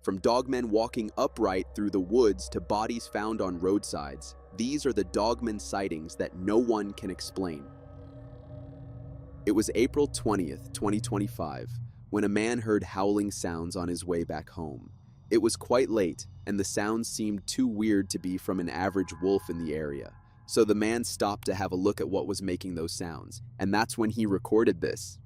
From dogmen walking upright through the woods to bodies found on roadsides, these are the Dogman sightings that no one can explain. It was April 20th, 2025, when a man heard howling sounds on his way back home. It was quite late, and the sounds seemed too weird to be from an average wolf in the area. So the man stopped to have a look at what was making those sounds, and that's when he recorded this.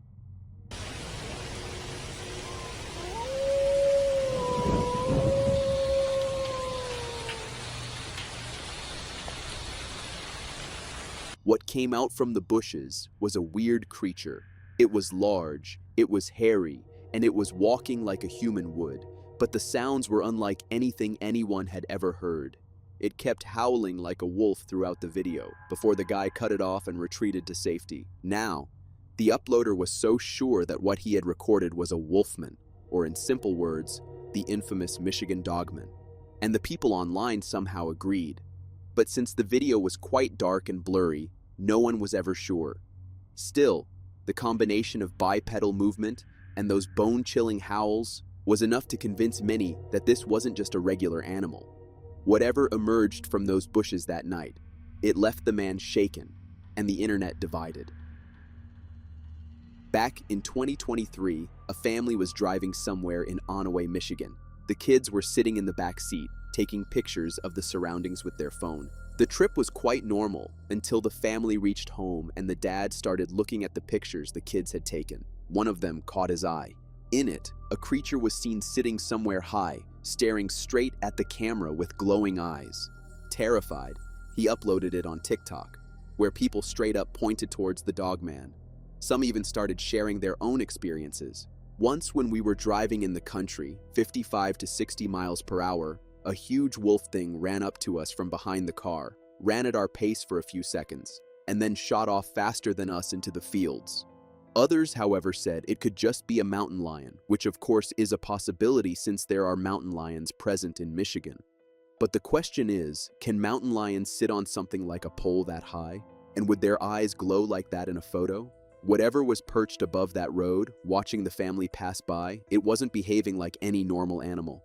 What came out from the bushes was a weird creature. It was large, it was hairy, and it was walking like a human would, but the sounds were unlike anything anyone had ever heard. It kept howling like a wolf throughout the video, before the guy cut it off and retreated to safety. Now, the uploader was so sure that what he had recorded was a wolfman, or in simple words, the infamous Michigan Dogman. And the people online somehow agreed. But since the video was quite dark and blurry, no one was ever sure. Still, the combination of bipedal movement and those bone-chilling howls was enough to convince many that this wasn't just a regular animal. Whatever emerged from those bushes that night, it left the man shaken and the internet divided. Back in 2023, a family was driving somewhere in Onaway, Michigan. The kids were sitting in the back seat, taking pictures of the surroundings with their phone. The trip was quite normal until the family reached home and the dad started looking at the pictures the kids had taken. One of them caught his eye. In it, a creature was seen sitting somewhere high, staring straight at the camera with glowing eyes. Terrified, he uploaded it on TikTok, where people straight up pointed towards the Dogman. Some even started sharing their own experiences. Once when we were driving in the country, 55 to 60 miles per hour, a huge wolf thing ran up to us from behind the car, ran at our pace for a few seconds, and then shot off faster than us into the fields. Others, however, said it could just be a mountain lion, which of course is a possibility since there are mountain lions present in Michigan. But the question is, can mountain lions sit on something like a pole that high? And would their eyes glow like that in a photo? Whatever was perched above that road, watching the family pass by, it wasn't behaving like any normal animal.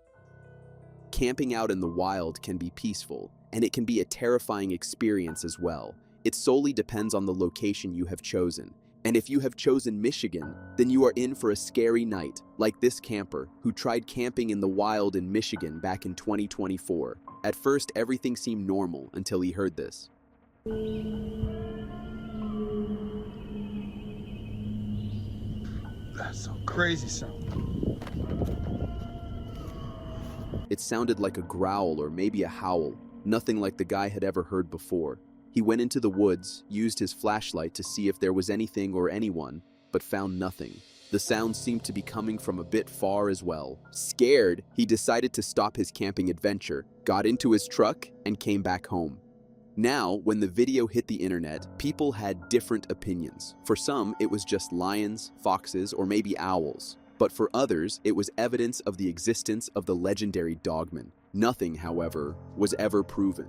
Camping out in the wild can be peaceful, and it can be a terrifying experience as well. It solely depends on the location you have chosen. And if you have chosen Michigan, then you are in for a scary night, like this camper who tried camping in the wild in Michigan back in 2024. At first, everything seemed normal until he heard this. That's a crazy sound. It sounded like a growl or maybe a howl, nothing like the guy had ever heard before. He went into the woods, used his flashlight to see if there was anything or anyone, but found nothing. The sound seemed to be coming from a bit far as well. Scared, he decided to stop his camping adventure, got into his truck, and came back home. Now, when the video hit the internet, people had different opinions. For some, it was just lions, foxes, or maybe owls. But for others, it was evidence of the existence of the legendary Dogman. Nothing, however, was ever proven.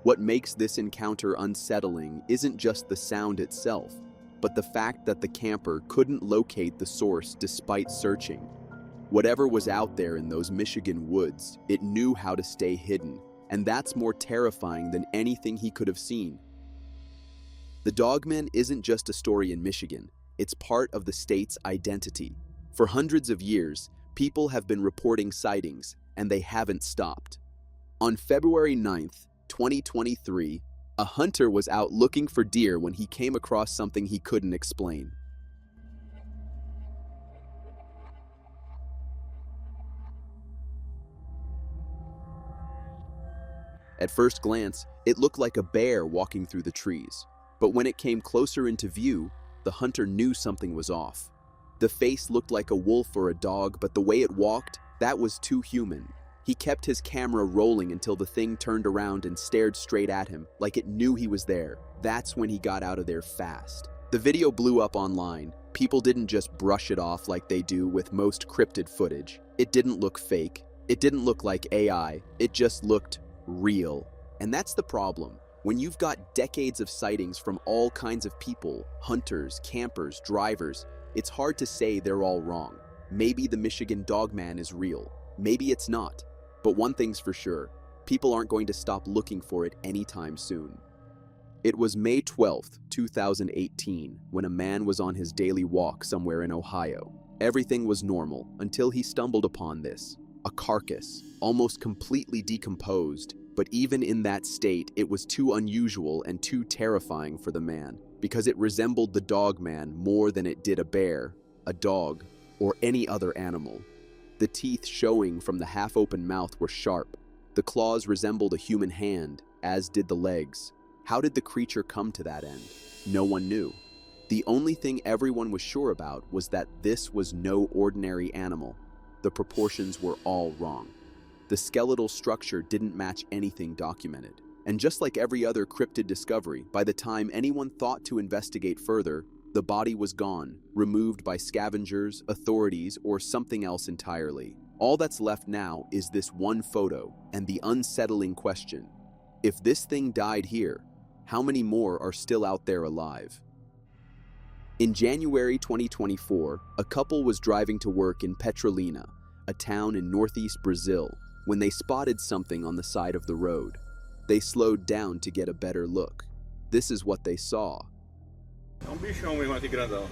What makes this encounter unsettling isn't just the sound itself, but the fact that the camper couldn't locate the source despite searching. Whatever was out there in those Michigan woods, it knew how to stay hidden, and that's more terrifying than anything he could have seen. The Dogman isn't just a story in Michigan, it's part of the state's identity. For hundreds of years, people have been reporting sightings, and they haven't stopped. On February 9th, 2023, a hunter was out looking for deer when he came across something he couldn't explain. At first glance, it looked like a bear walking through the trees. But when it came closer into view, the hunter knew something was off. The face looked like a wolf or a dog, but the way it walked, that was too human. He kept his camera rolling until the thing turned around and stared straight at him, like it knew he was there. That's when he got out of there fast. The video blew up online. People didn't just brush it off like they do with most cryptid footage. It didn't look fake. It didn't look like AI. It just looked real. And that's the problem. When you've got decades of sightings from all kinds of people, hunters, campers, drivers, it's hard to say they're all wrong. Maybe the Michigan Dogman is real. Maybe it's not, but one thing's for sure, people aren't going to stop looking for it anytime soon. It was May 12th, 2018, when a man was on his daily walk somewhere in Ohio. Everything was normal until he stumbled upon this, a carcass, almost completely decomposed, but even in that state, it was too unusual and too terrifying for the man, because it resembled the Dogman more than it did a bear, a dog, or any other animal. The teeth showing from the half-open mouth were sharp. The claws resembled a human hand, as did the legs. How did the creature come to that end? No one knew. The only thing everyone was sure about was that this was no ordinary animal. The proportions were all wrong. The skeletal structure didn't match anything documented. And just like every other cryptid discovery, by the time anyone thought to investigate further, the body was gone, removed by scavengers, authorities, or something else entirely. All that's left now is this one photo and the unsettling question: if this thing died here, how many more are still out there alive? In January 2024, a couple was driving to work in Petrolina, a town in northeast Brazil, when they spotted something on the side of the road. They slowed down to get a better look. This is what they saw. Bichão mesmo aqui grandão.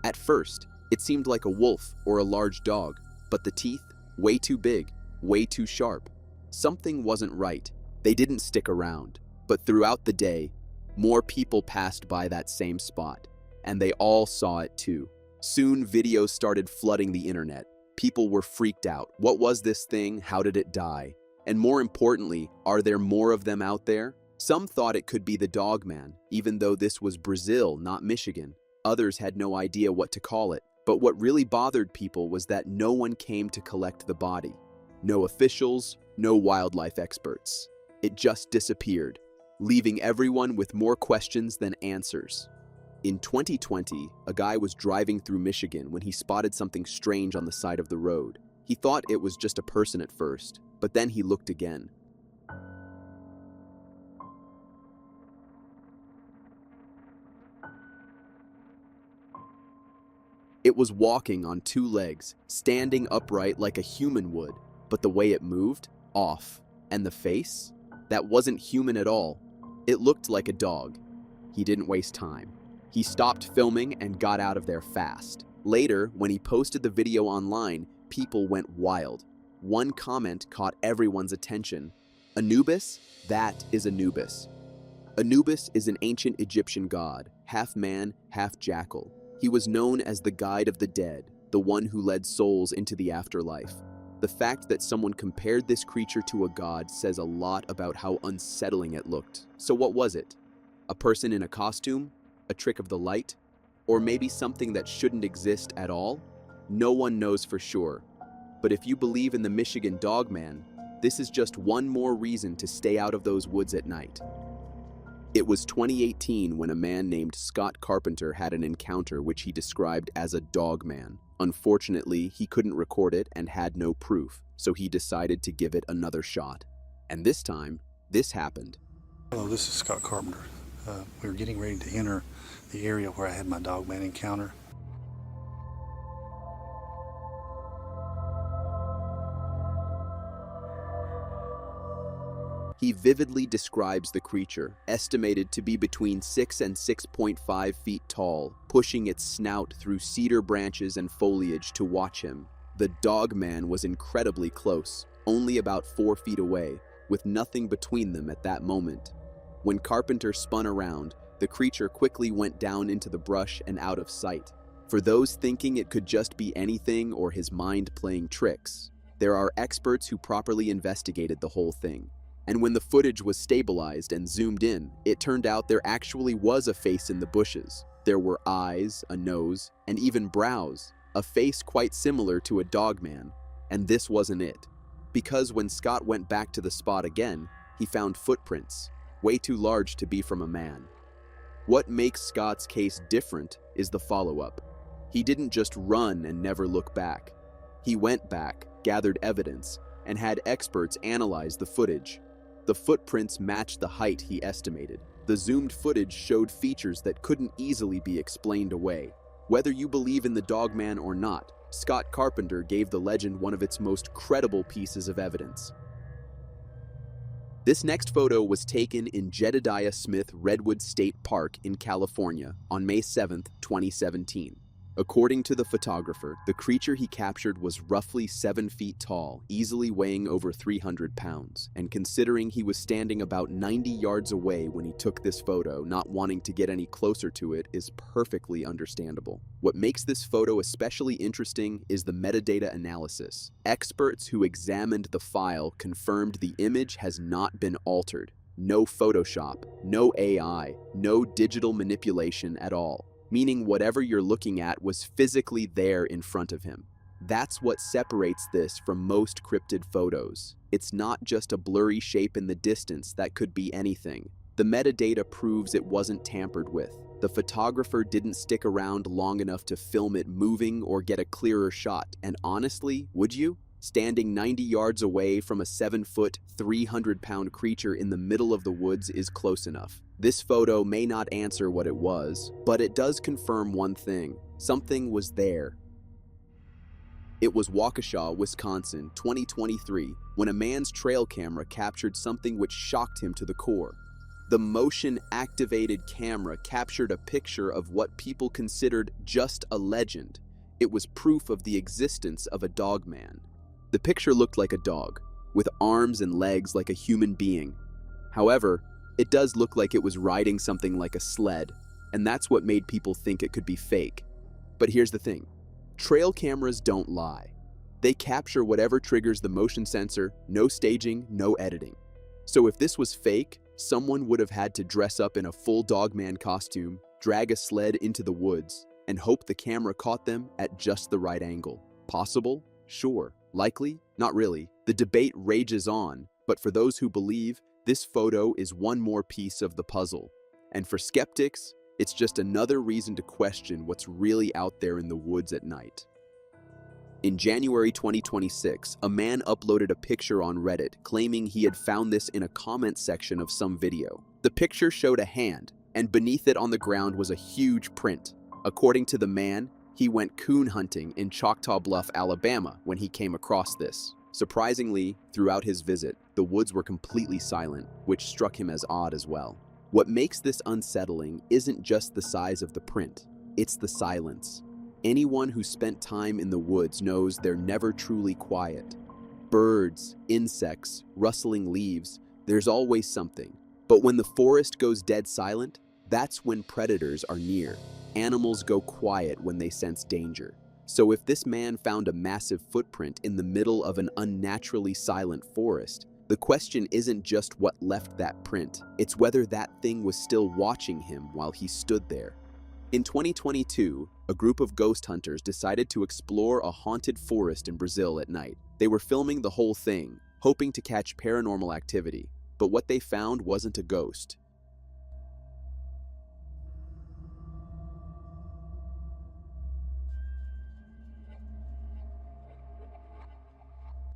At first, it seemed like a wolf or a large dog, but the teeth, way too big, way too sharp. Something wasn't right. They didn't stick around, but throughout the day, more people passed by that same spot, and they all saw it too. Soon, videos started flooding the internet. People were freaked out. What was this thing? How did it die? And more importantly, are there more of them out there? Some thought it could be the Dogman, even though this was Brazil, not Michigan. Others had no idea what to call it. But what really bothered people was that no one came to collect the body. No officials, no wildlife experts. It just disappeared, leaving everyone with more questions than answers. In 2020, a guy was driving through Michigan when he spotted something strange on the side of the road. He thought it was just a person at first, but then he looked again. It was walking on two legs, standing upright like a human would, but the way it moved, off. And the face? That wasn't human at all. It looked like a dog. He didn't waste time. He stopped filming and got out of there fast. Later, when he posted the video online, people went wild. One comment caught everyone's attention. Anubis? That is Anubis. Anubis is an ancient Egyptian god, half man, half jackal. He was known as the guide of the dead, the one who led souls into the afterlife. The fact that someone compared this creature to a god says a lot about how unsettling it looked. So what was it? A person in a costume? A trick of the light? Or maybe something that shouldn't exist at all? No one knows for sure. But if you believe in the Michigan Dogman, this is just one more reason to stay out of those woods at night. It was 2018 when a man named Scott Carpenter had an encounter which he described as a Dogman. Unfortunately, he couldn't record it and had no proof, so he decided to give it another shot. And this time, this happened. Hello, this is Scott Carpenter. We were getting ready to enter the area where I had my Dogman encounter. He vividly describes the creature, estimated to be between 6 and 6.5 feet tall, pushing its snout through cedar branches and foliage to watch him. The Dogman was incredibly close, only about 4 feet away, with nothing between them at that moment. When Carpenter spun around, the creature quickly went down into the brush and out of sight. For those thinking it could just be anything or his mind playing tricks, there are experts who properly investigated the whole thing. And when the footage was stabilized and zoomed in, it turned out there actually was a face in the bushes. There were eyes, a nose, and even brows, a face quite similar to a Dogman. And this wasn't it. Because when Scott went back to the spot again, he found footprints, way too large to be from a man. What makes Scott's case different is the follow-up. He didn't just run and never look back. He went back, gathered evidence, and had experts analyze the footage. The footprints matched the height he estimated. The zoomed footage showed features that couldn't easily be explained away. Whether you believe in the Dogman or not, Scott Carpenter gave the legend one of its most credible pieces of evidence. This next photo was taken in Jedediah Smith Redwood State Park in California on May 7, 2017. According to the photographer, the creature he captured was roughly 7 feet tall, easily weighing over 300 pounds. And considering he was standing about 90 yards away when he took this photo, not wanting to get any closer to it is perfectly understandable. What makes this photo especially interesting is the metadata analysis. Experts who examined the file confirmed the image has not been altered. No Photoshop, no AI, no digital manipulation at all. Meaning whatever you're looking at was physically there in front of him. That's what separates this from most cryptid photos. It's not just a blurry shape in the distance that could be anything. The metadata proves it wasn't tampered with. The photographer didn't stick around long enough to film it moving or get a clearer shot. And honestly, would you? Standing 90 yards away from a 7-foot, 300-pound creature in the middle of the woods is close enough. This photo may not answer what it was, but it does confirm one thing. Something was there. It was Waukesha, Wisconsin, 2023, when a man's trail camera captured something which shocked him to the core. The motion-activated camera captured a picture of what people considered just a legend. It was proof of the existence of a dogman. The picture looked like a dog, with arms and legs like a human being. However, it does look like it was riding something like a sled, and that's what made people think it could be fake. But here's the thing. Trail cameras don't lie. They capture whatever triggers the motion sensor, no staging, no editing. So if this was fake, someone would have had to dress up in a full Dogman costume, drag a sled into the woods, and hope the camera caught them at just the right angle. Possible? Sure. Likely? Not really. The debate rages on, but for those who believe, this photo is one more piece of the puzzle. And for skeptics, it's just another reason to question what's really out there in the woods at night. In January 2026, a man uploaded a picture on Reddit claiming he had found this in a comment section of some video. The picture showed a hand, and beneath it on the ground was a huge print. According to the man, he went coon hunting in Choctaw Bluff, Alabama when he came across this. Surprisingly, throughout his visit, the woods were completely silent, which struck him as odd as well. What makes this unsettling isn't just the size of the print, it's the silence. Anyone who spent time in the woods knows they're never truly quiet. Birds, insects, rustling leaves, there's always something. But when the forest goes dead silent, that's when predators are near. Animals go quiet when they sense danger. So if this man found a massive footprint in the middle of an unnaturally silent forest, the question isn't just what left that print, it's whether that thing was still watching him while he stood there. In 2022, a group of ghost hunters decided to explore a haunted forest in Brazil at night. They were filming the whole thing, hoping to catch paranormal activity, but what they found wasn't a ghost.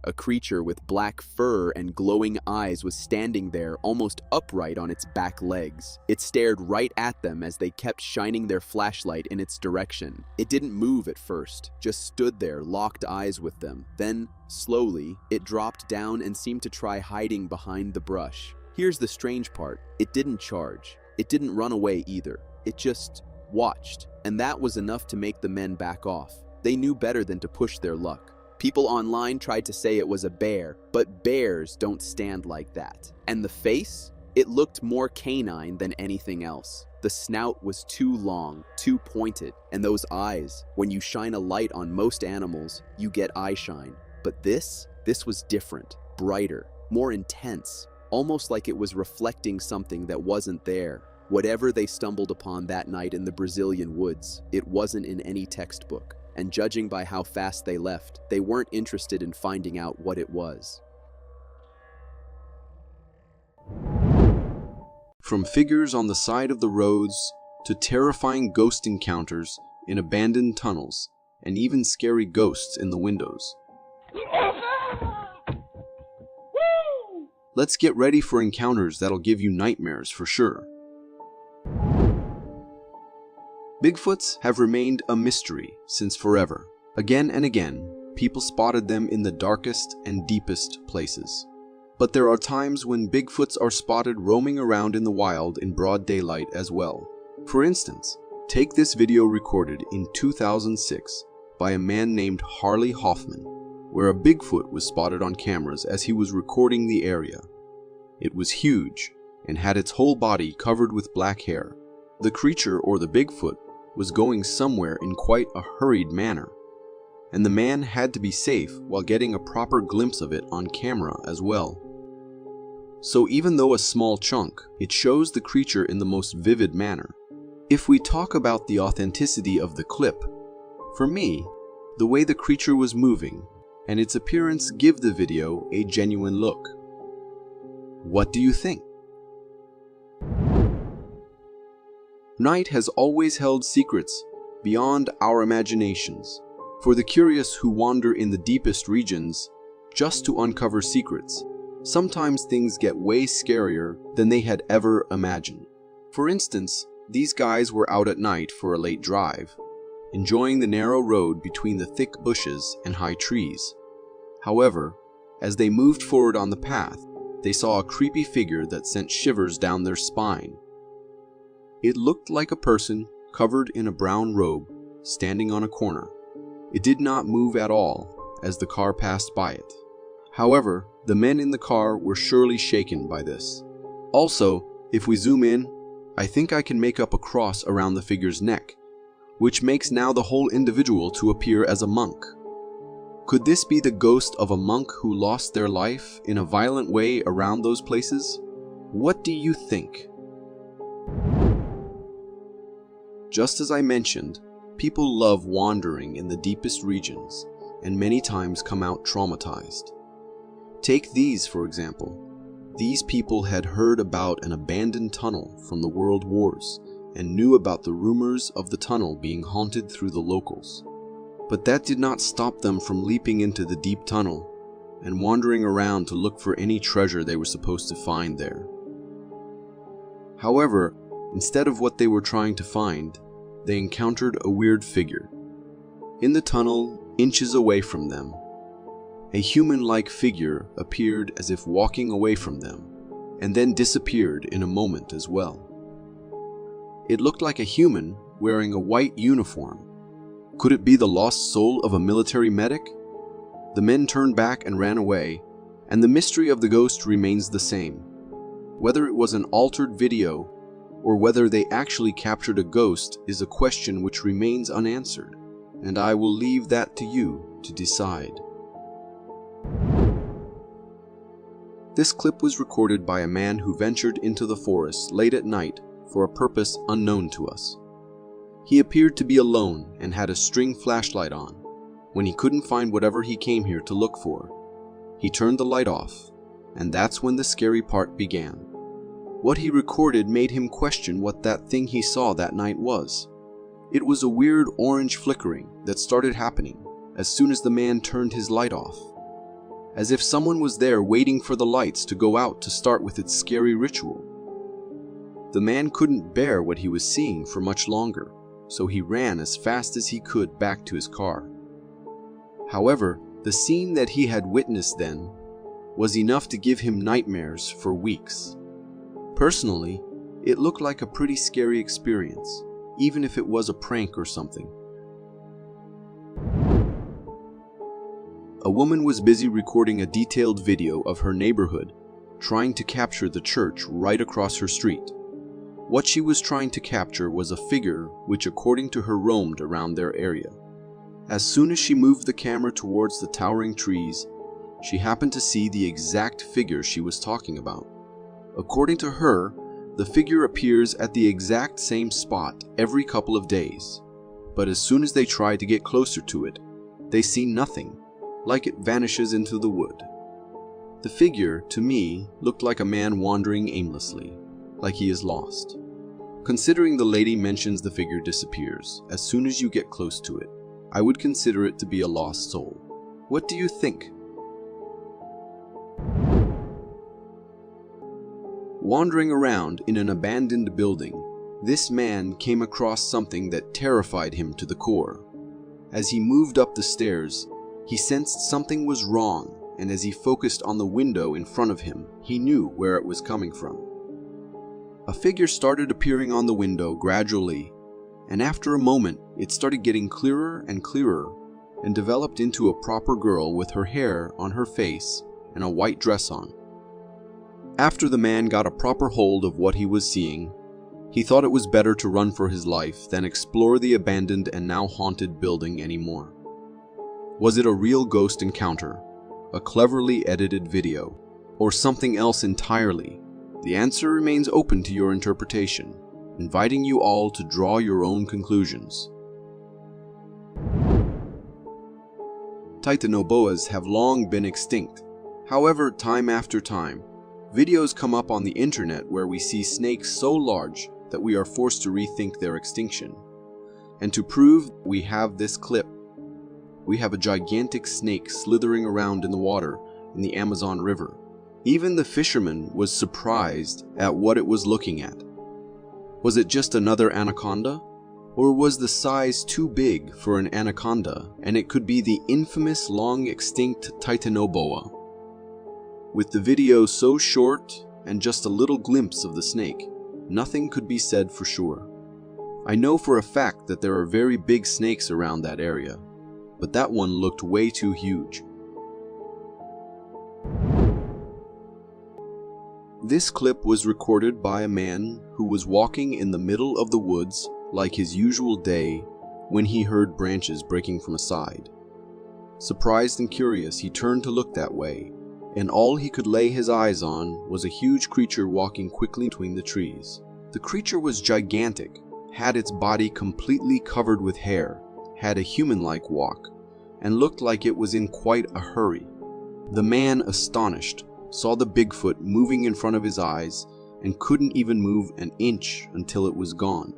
A creature with black fur and glowing eyes was standing there almost upright on its back legs. It stared right at them as they kept shining their flashlight in its direction. It didn't move at first, just stood there, locked eyes with them. Then, slowly, it dropped down and seemed to try hiding behind the brush. Here's the strange part. It didn't charge. It didn't run away either. It just watched. And that was enough to make the men back off. They knew better than to push their luck. People online tried to say it was a bear, but bears don't stand like that. And the face? It looked more canine than anything else. The snout was too long, too pointed, and those eyes, when you shine a light on most animals, you get eye shine. But this was different, brighter, more intense, almost like it was reflecting something that wasn't there. Whatever they stumbled upon that night in the Brazilian woods, it wasn't in any textbook. And judging by how fast they left, they weren't interested in finding out what it was. From figures on the side of the roads to terrifying ghost encounters in abandoned tunnels and even scary ghosts in the windows. Let's get ready for encounters that'll give you nightmares for sure. Bigfoots have remained a mystery since forever. Again and again, people spotted them in the darkest and deepest places. But there are times when Bigfoots are spotted roaming around in the wild in broad daylight as well. For instance, take this video recorded in 2006 by a man named Harley Hoffman, where a Bigfoot was spotted on cameras as he was recording the area. It was huge and had its whole body covered with black hair. The creature, or the Bigfoot, was going somewhere in quite a hurried manner, and the man had to be safe while getting a proper glimpse of it on camera as well. So even though a small chunk, it shows the creature in the most vivid manner. If we talk about the authenticity of the clip, for me, the way the creature was moving and its appearance give the video a genuine look. What do you think? Night has always held secrets beyond our imaginations. For the curious who wander in the deepest regions just to uncover secrets, sometimes things get way scarier than they had ever imagined. For instance, these guys were out at night for a late drive, enjoying the narrow road between the thick bushes and high trees. However, as they moved forward on the path, they saw a creepy figure that sent shivers down their spine. It looked like a person covered in a brown robe, standing on a corner. It did not move at all as the car passed by it. However, the men in the car were surely shaken by this. Also, if we zoom in, I think I can make up a cross around the figure's neck, which makes now the whole individual to appear as a monk. Could this be the ghost of a monk who lost their life in a violent way around those places? What do you think? Just as I mentioned, people love wandering in the deepest regions and many times come out traumatized. Take these, for example. These people had heard about an abandoned tunnel from the World Wars and knew about the rumors of the tunnel being haunted through the locals. But that did not stop them from leaping into the deep tunnel and wandering around to look for any treasure they were supposed to find there. However, instead of what they were trying to find, they encountered a weird figure. In the tunnel, inches away from them, a human-like figure appeared as if walking away from them, and then disappeared in a moment as well. It looked like a human wearing a white uniform. Could it be the lost soul of a military medic? The men turned back and ran away, and the mystery of the ghost remains the same. Whether it was an altered video or whether they actually captured a ghost is a question which remains unanswered, and I will leave that to you to decide. This clip was recorded by a man who ventured into the forest late at night for a purpose unknown to us. He appeared to be alone and had a string flashlight on. When he couldn't find whatever he came here to look for, he turned the light off, and that's when the scary part began. What he recorded made him question what that thing he saw that night was. It was a weird orange flickering that started happening as soon as the man turned his light off, as if someone was there waiting for the lights to go out to start with its scary ritual. The man couldn't bear what he was seeing for much longer, so he ran as fast as he could back to his car. However, the scene that he had witnessed then was enough to give him nightmares for weeks. Personally, it looked like a pretty scary experience, even if it was a prank or something. A woman was busy recording a detailed video of her neighborhood, trying to capture the church right across her street. What she was trying to capture was a figure which, according to her, roamed around their area. As soon as she moved the camera towards the towering trees, she happened to see the exact figure she was talking about. According to her, the figure appears at the exact same spot every couple of days, but as soon as they try to get closer to it, they see nothing, like it vanishes into the wood. The figure, to me, looked like a man wandering aimlessly, like he is lost. Considering the lady mentions the figure disappears as soon as you get close to it, I would consider it to be a lost soul. What do you think? Wandering around in an abandoned building this man came across something that terrified him to the core. As he moved up the stairs, he sensed something was wrong, and as he focused on the window in front of him, he knew where it was coming from. A figure started appearing on the window gradually, and after a moment, it started getting clearer and clearer, and developed into a proper girl with her hair on her face and a white dress on. After the man got a proper hold of what he was seeing, he thought it was better to run for his life than explore the abandoned and now haunted building anymore. Was it a real ghost encounter, a cleverly edited video, or something else entirely? The answer remains open to your interpretation, inviting you all to draw your own conclusions. Titanoboas have long been extinct. However, time after time, videos come up on the internet where we see snakes so large that we are forced to rethink their extinction. And to prove we have this clip, we have a gigantic snake slithering around in the water in the Amazon River. Even the fisherman was surprised at what it was looking at. Was it just another anaconda? Or was the size too big for an anaconda, and it could be the infamous long-extinct Titanoboa? With the video so short and just a little glimpse of the snake, nothing could be said for sure. I know for a fact that there are very big snakes around that area, but that one looked way too huge. This clip was recorded by a man who was walking in the middle of the woods like his usual day when he heard branches breaking from a side. Surprised and curious, he turned to look that way, and all he could lay his eyes on was a huge creature walking quickly between the trees. The creature was gigantic, had its body completely covered with hair, had a human-like walk, and looked like it was in quite a hurry. The man, astonished, saw the Bigfoot moving in front of his eyes and couldn't even move an inch until it was gone.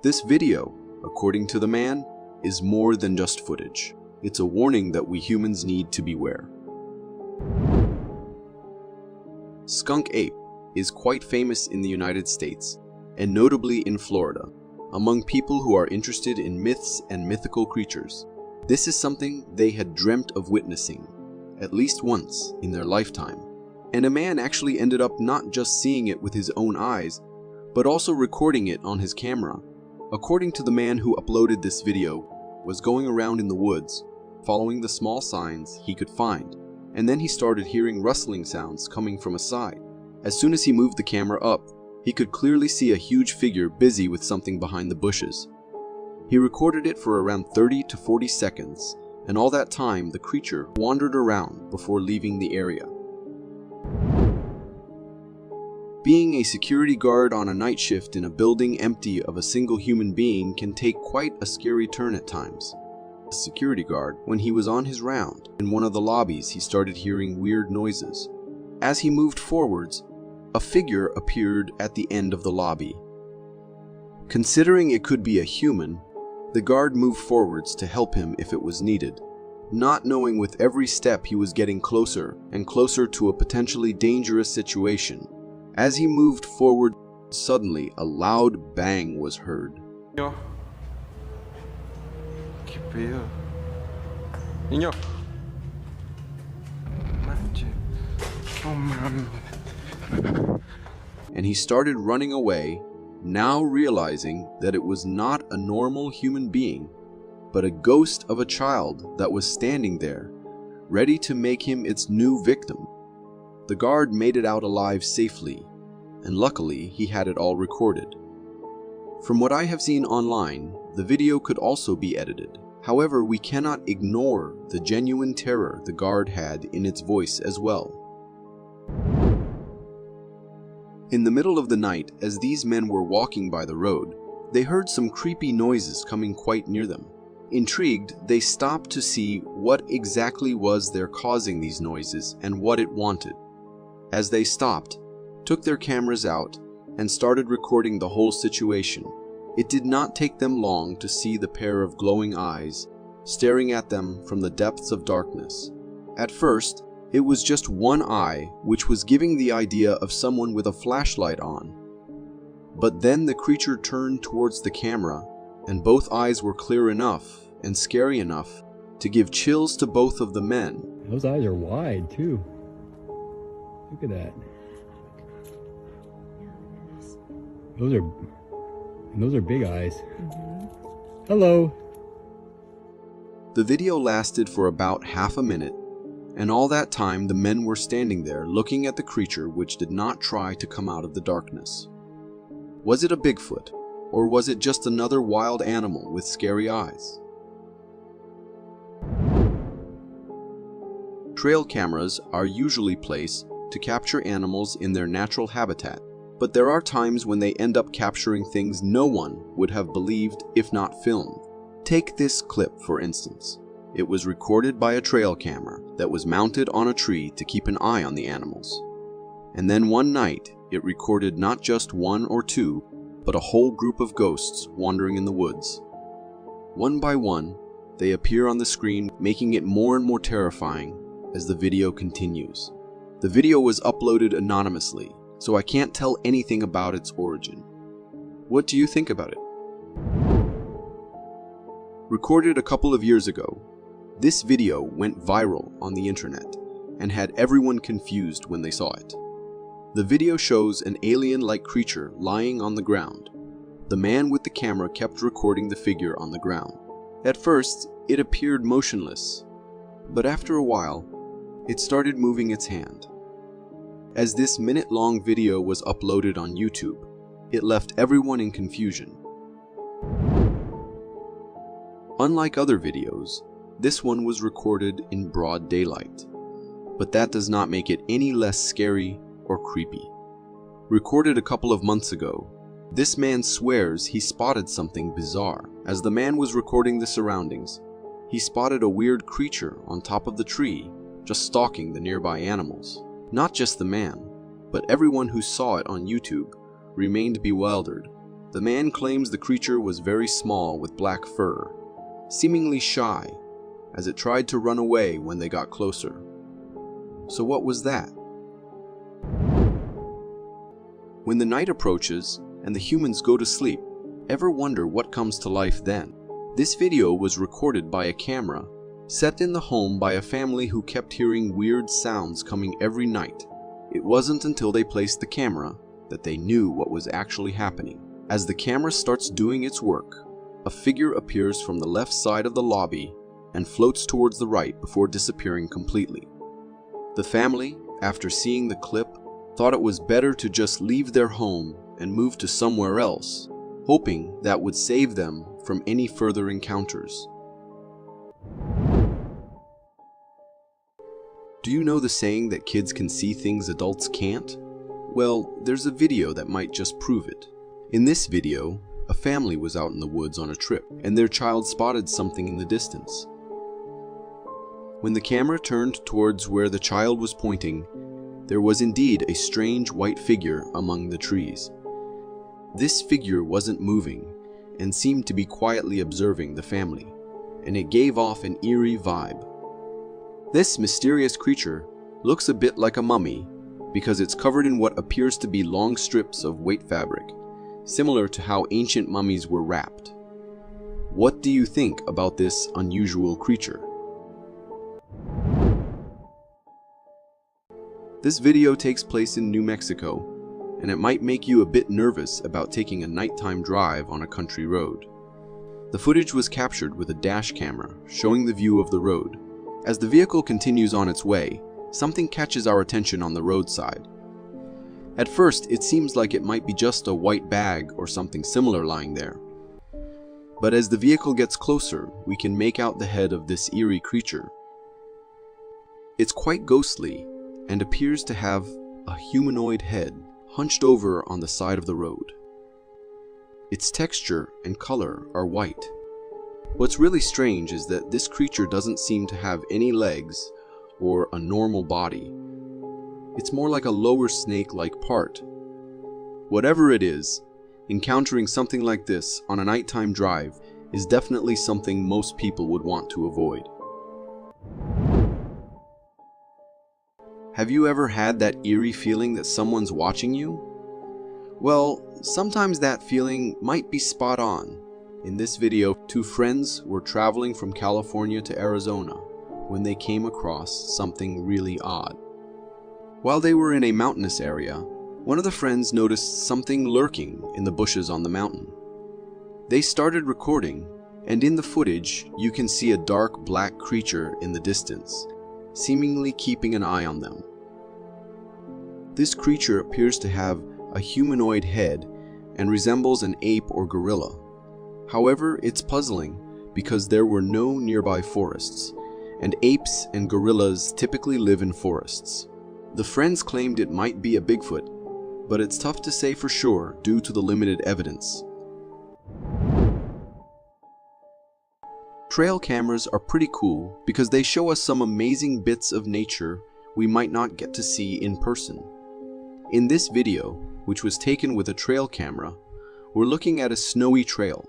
This video, according to the man, is more than just footage. It's a warning that we humans need to beware. Skunk ape is quite famous in the United States, and notably in Florida, among people who are interested in myths and mythical creatures. This is something they had dreamt of witnessing, at least once in their lifetime. And a man actually ended up not just seeing it with his own eyes, but also recording it on his camera. According to the man who uploaded this video, was going around in the woods, following the small signs he could find, and then he started hearing rustling sounds coming from a side. As soon as he moved the camera up, he could clearly see a huge figure busy with something behind the bushes. He recorded it for around 30 to 40 seconds, and all that time the creature wandered around before leaving the area. Being a security guard on a night shift in a building empty of a single human being can take quite a scary turn at times. The security guard, when he was on his round, in one of the lobbies he started hearing weird noises. As he moved forwards, a figure appeared at the end of the lobby. Considering it could be a human, the guard moved forwards to help him if it was needed, not knowing with every step he was getting closer and closer to a potentially dangerous situation. As he moved forward, suddenly a loud bang was heard. Niño. ¿Qué pedo? Niño. Manche. Oh, man. And he started running away, now realizing that it was not a normal human being, but a ghost of a child that was standing there, ready to make him its new victim. The guard made it out alive safely, and luckily he had it all recorded. From what I have seen online, the video could also be edited. However, we cannot ignore the genuine terror the guard had in its voice as well. In the middle of the night, as these men were walking by the road, they heard some creepy noises coming quite near them. Intrigued, they stopped to see what exactly was there causing these noises and what it wanted. As they stopped, took their cameras out, and started recording the whole situation. It did not take them long to see the pair of glowing eyes staring at them from the depths of darkness. At first, it was just one eye, which was giving the idea of someone with a flashlight on. But then the creature turned towards the camera, and both eyes were clear enough and scary enough to give chills to both of the men. Those eyes are wide too. Look at that. Those are big eyes. Hello. The video lasted for about half a minute, and all that time the men were standing there looking at the creature, which did not try to come out of the darkness. Was it a Bigfoot, or was it just another wild animal with scary eyes? Trail cameras are usually placed to capture animals in their natural habitat, but there are times when they end up capturing things no one would have believed if not filmed. Take this clip for instance. It was recorded by a trail camera that was mounted on a tree to keep an eye on the animals. And then one night, it recorded not just one or two, but a whole group of ghosts wandering in the woods. One by one, they appear on the screen, making it more and more terrifying as the video continues. The video was uploaded anonymously, so I can't tell anything about its origin. What do you think about it? Recorded a couple of years ago, this video went viral on the internet and had everyone confused when they saw it. The video shows an alien-like creature lying on the ground. The man with the camera kept recording the figure on the ground. At first, it appeared motionless, but after a while, it started moving its hand. As this minute-long video was uploaded on YouTube, it left everyone in confusion. Unlike other videos, this one was recorded in broad daylight, but that does not make it any less scary or creepy. Recorded a couple of months ago, this man swears he spotted something bizarre. As the man was recording the surroundings, he spotted a weird creature on top of the tree, just stalking the nearby animals. Not just the man, but everyone who saw it on YouTube remained bewildered. The man claims the creature was very small with black fur, seemingly shy, as it tried to run away when they got closer. So what was that? When the night approaches and the humans go to sleep, ever wonder what comes to life then? This video was recorded by a camera set in the home by a family who kept hearing weird sounds coming every night. It wasn't until they placed the camera that they knew what was actually happening. As the camera starts doing its work, a figure appears from the left side of the lobby and floats towards the right before disappearing completely. The family, after seeing the clip, thought it was better to just leave their home and move to somewhere else, hoping that would save them from any further encounters. Do you know the saying that kids can see things adults can't? Well, there's a video that might just prove it. In this video, a family was out in the woods on a trip, and their child spotted something in the distance. When the camera turned towards where the child was pointing, there was indeed a strange white figure among the trees. This figure wasn't moving and seemed to be quietly observing the family, and it gave off an eerie vibe. This mysterious creature looks a bit like a mummy because it's covered in what appears to be long strips of weight fabric, similar to how ancient mummies were wrapped. What do you think about this unusual creature? This video takes place in New Mexico, and it might make you a bit nervous about taking a nighttime drive on a country road. The footage was captured with a dash camera showing the view of the road. As the vehicle continues on its way, something catches our attention on the roadside. At first, it seems like it might be just a white bag or something similar lying there. But as the vehicle gets closer, we can make out the head of this eerie creature. It's quite ghostly and appears to have a humanoid head hunched over on the side of the road. Its texture and color are white. What's really strange is that this creature doesn't seem to have any legs or a normal body. It's more like a lower snake-like part. Whatever it is, encountering something like this on a nighttime drive is definitely something most people would want to avoid. Have you ever had that eerie feeling that someone's watching you? Well, sometimes that feeling might be spot on. In this video, two friends were traveling from California to Arizona when they came across something really odd. While they were in a mountainous area, one of the friends noticed something lurking in the bushes on the mountain. They started recording, and in the footage, you can see a dark black creature in the distance, seemingly keeping an eye on them. This creature appears to have a humanoid head and resembles an ape or gorilla. However, it's puzzling because there were no nearby forests, and apes and gorillas typically live in forests. The friends claimed it might be a Bigfoot, but it's tough to say for sure due to the limited evidence. Trail cameras are pretty cool because they show us some amazing bits of nature we might not get to see in person. In this video, which was taken with a trail camera, we're looking at a snowy trail.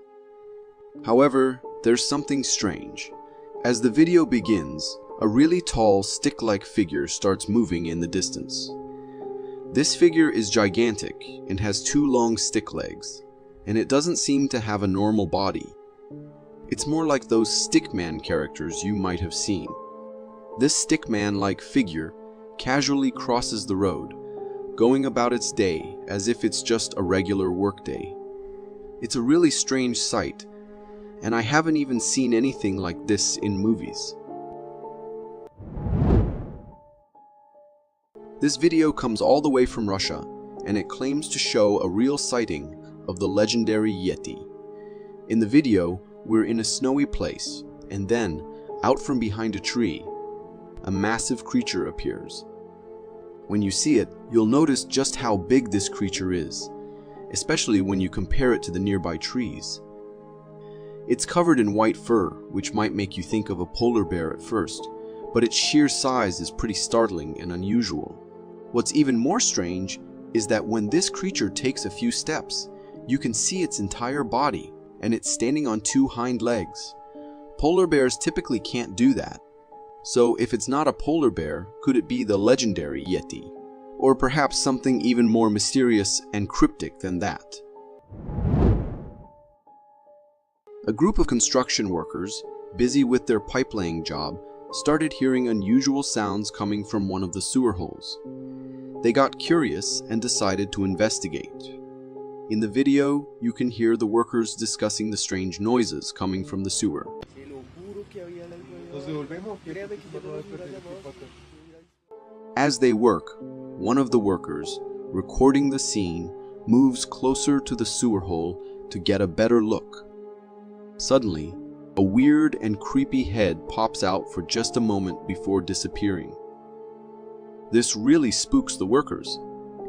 However, there's something strange. As the video begins, a really tall, stick-like figure starts moving in the distance. This figure is gigantic and has two long stick legs, and it doesn't seem to have a normal body. It's more like those stickman characters you might have seen. This stickman-like figure casually crosses the road, going about its day as if it's just a regular workday. It's a really strange sight, and I haven't even seen anything like this in movies. This video comes all the way from Russia, and it claims to show a real sighting of the legendary Yeti. In the video, we're in a snowy place, and then, out from behind a tree, a massive creature appears. When you see it, you'll notice just how big this creature is, especially when you compare it to the nearby trees. It's covered in white fur, which might make you think of a polar bear at first, but its sheer size is pretty startling and unusual. What's even more strange is that when this creature takes a few steps, you can see its entire body, and it's standing on two hind legs. Polar bears typically can't do that. So if it's not a polar bear, could it be the legendary Yeti? Or perhaps something even more mysterious and cryptic than that? A group of construction workers, busy with their pipe-laying job, started hearing unusual sounds coming from one of the sewer holes. They got curious and decided to investigate. In the video, you can hear the workers discussing the strange noises coming from the sewer. As they work, one of the workers, recording the scene, moves closer to the sewer hole to get a better look. Suddenly, a weird and creepy head pops out for just a moment before disappearing. This really spooks the workers,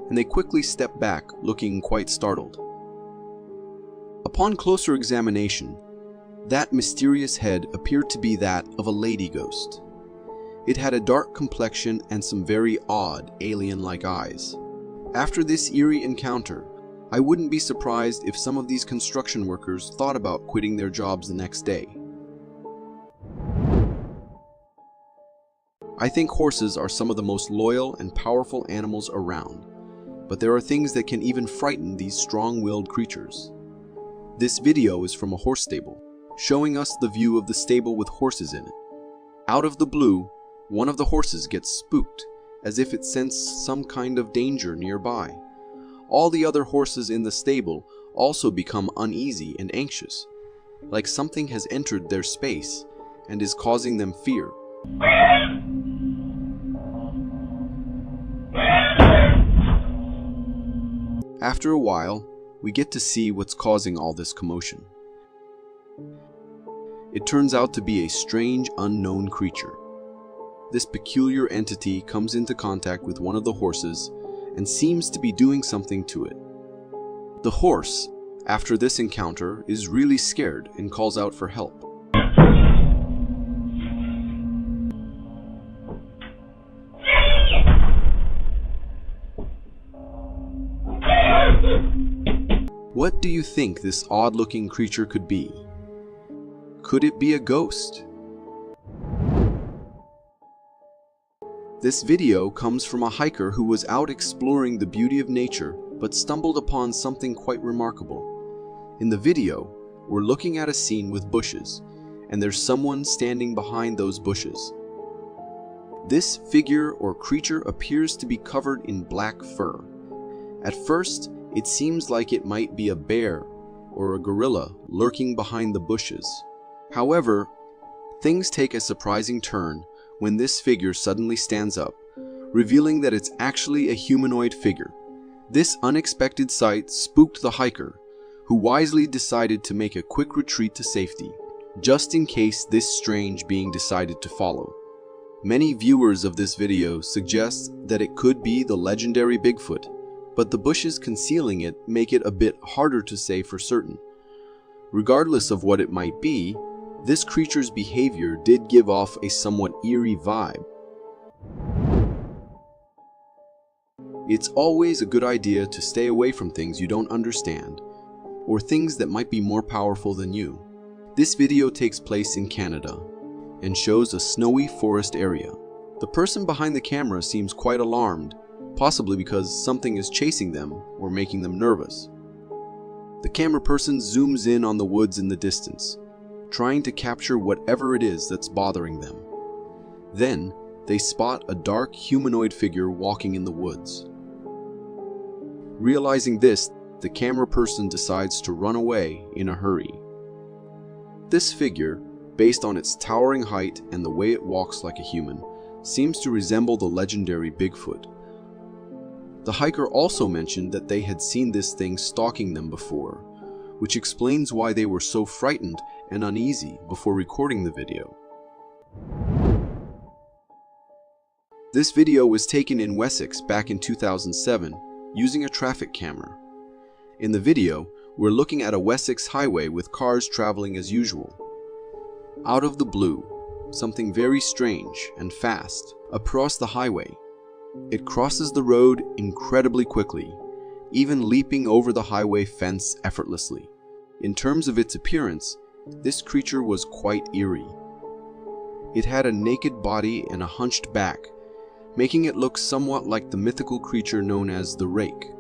and they quickly step back, looking quite startled. Upon closer examination, that mysterious head appeared to be that of a lady ghost. It had a dark complexion and some very odd, alien-like eyes. After this eerie encounter, I wouldn't be surprised if some of these construction workers thought about quitting their jobs the next day. I think horses are some of the most loyal and powerful animals around, but there are things that can even frighten these strong-willed creatures. This video is from a horse stable, showing us the view of the stable with horses in it. Out of the blue, one of the horses gets spooked, as if it sensed some kind of danger nearby. All the other horses in the stable also become uneasy and anxious, like something has entered their space and is causing them fear. After a while, we get to see what's causing all this commotion. It turns out to be a strange, unknown creature. This peculiar entity comes into contact with one of the horses and seems to be doing something to it. The horse, after this encounter, is really scared and calls out for help. What do you think this odd-looking creature could be? Could it be a ghost? This video comes from a hiker who was out exploring the beauty of nature but stumbled upon something quite remarkable. In the video, we're looking at a scene with bushes, and there's someone standing behind those bushes. This figure or creature appears to be covered in black fur. At first, it seems like it might be a bear or a gorilla lurking behind the bushes. However, things take a surprising turn when this figure suddenly stands up, revealing that it's actually a humanoid figure. This unexpected sight spooked the hiker, who wisely decided to make a quick retreat to safety, just in case this strange being decided to follow. Many viewers of this video suggest that it could be the legendary Bigfoot, but the bushes concealing it make it a bit harder to say for certain. Regardless of what it might be, this creature's behavior did give off a somewhat eerie vibe. It's always a good idea to stay away from things you don't understand, or things that might be more powerful than you. This video takes place in Canada and shows a snowy forest area. The person behind the camera seems quite alarmed, possibly because something is chasing them or making them nervous. The camera person zooms in on the woods in the distance, trying to capture whatever it is that's bothering them. Then, they spot a dark humanoid figure walking in the woods. Realizing this, the camera person decides to run away in a hurry. This figure, based on its towering height and the way it walks like a human, seems to resemble the legendary Bigfoot. The hiker also mentioned that they had seen this thing stalking them before, which explains why they were so frightened and uneasy before recording the video. This video was taken in Wessex back in 2007 using a traffic camera. In the video, we're looking at a Wessex highway with cars traveling as usual. Out of the blue, something very strange and fast across the highway. It crosses the road incredibly quickly, even leaping over the highway fence effortlessly. In terms of its appearance, this creature was quite eerie. It had a naked body and a hunched back, making it look somewhat like the mythical creature known as the Rake.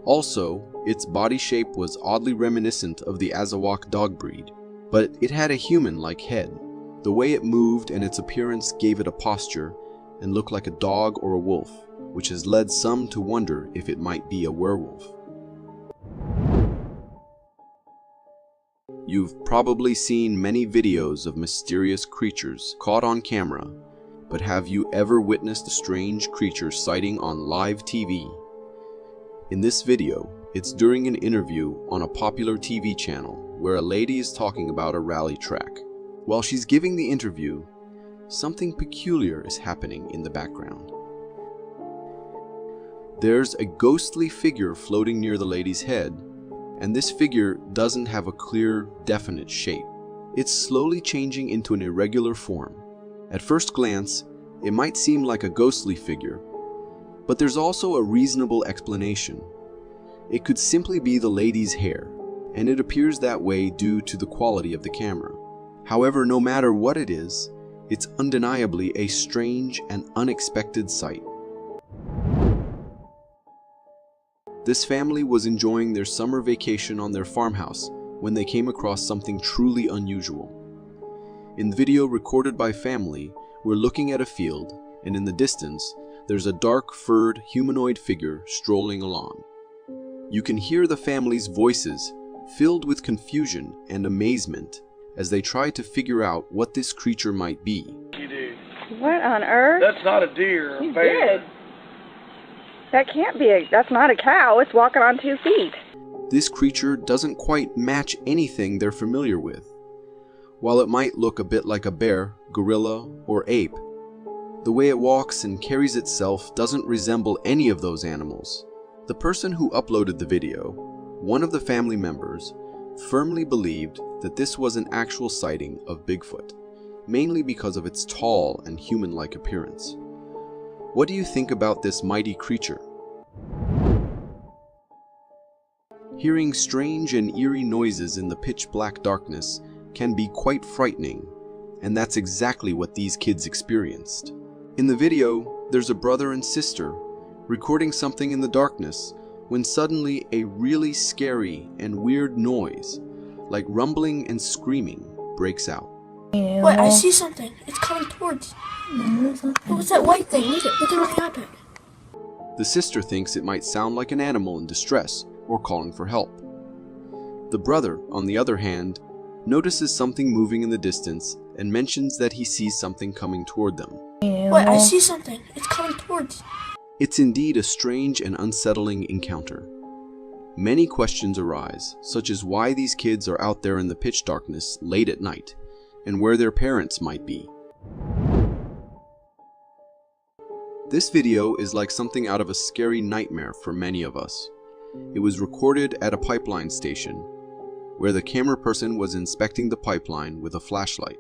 Also, its body shape was oddly reminiscent of the Azawak dog breed, but it had a human-like head. The way it moved and its appearance gave it a posture and looked like a dog or a wolf, which has led some to wonder if it might be a werewolf. You've probably seen many videos of mysterious creatures caught on camera, but have you ever witnessed a strange creature sighting on live TV? In this video, it's during an interview on a popular TV channel where a lady is talking about a rally track. While she's giving the interview, something peculiar is happening in the background. There's a ghostly figure floating near the lady's head, and this figure doesn't have a clear, definite shape. It's slowly changing into an irregular form. At first glance, it might seem like a ghostly figure, but there's also a reasonable explanation. It could simply be the lady's hair, and it appears that way due to the quality of the camera. However, no matter what it is, it's undeniably a strange and unexpected sight. This family was enjoying their summer vacation on their farmhouse when they came across something truly unusual. In the video recorded by family, we're looking at a field, and in the distance, there's a dark furred humanoid figure strolling along. You can hear the family's voices filled with confusion and amazement as they try to figure out what this creature might be. You do. What on earth? That's not a deer. You did. That can't be that's not a cow. It's walking on 2 feet. This creature doesn't quite match anything they're familiar with. While it might look a bit like a bear, gorilla, or ape, the way it walks and carries itself doesn't resemble any of those animals. The person who uploaded the video, one of the family members, firmly believed that this was an actual sighting of Bigfoot, mainly because of its tall and human-like appearance. What do you think about this mighty creature? Hearing strange and eerie noises in the pitch-black darkness can be quite frightening, and that's exactly what these kids experienced. In the video, there's a brother and sister recording something in the darkness when suddenly a really scary and weird noise, like rumbling and screaming, breaks out. Wait, I see something. It's coming towards. What was that white thing? Look at on the iPad. The sister thinks it might sound like an animal in distress or calling for help. The brother, on the other hand, notices something moving in the distance and mentions that he sees something coming toward them. Wait, I see something. It's coming towards. It's indeed a strange and unsettling encounter. Many questions arise, such as why these kids are out there in the pitch darkness late at night, and where their parents might be. This video is like something out of a scary nightmare for many of us. It was recorded at a pipeline station, where the camera person was inspecting the pipeline with a flashlight.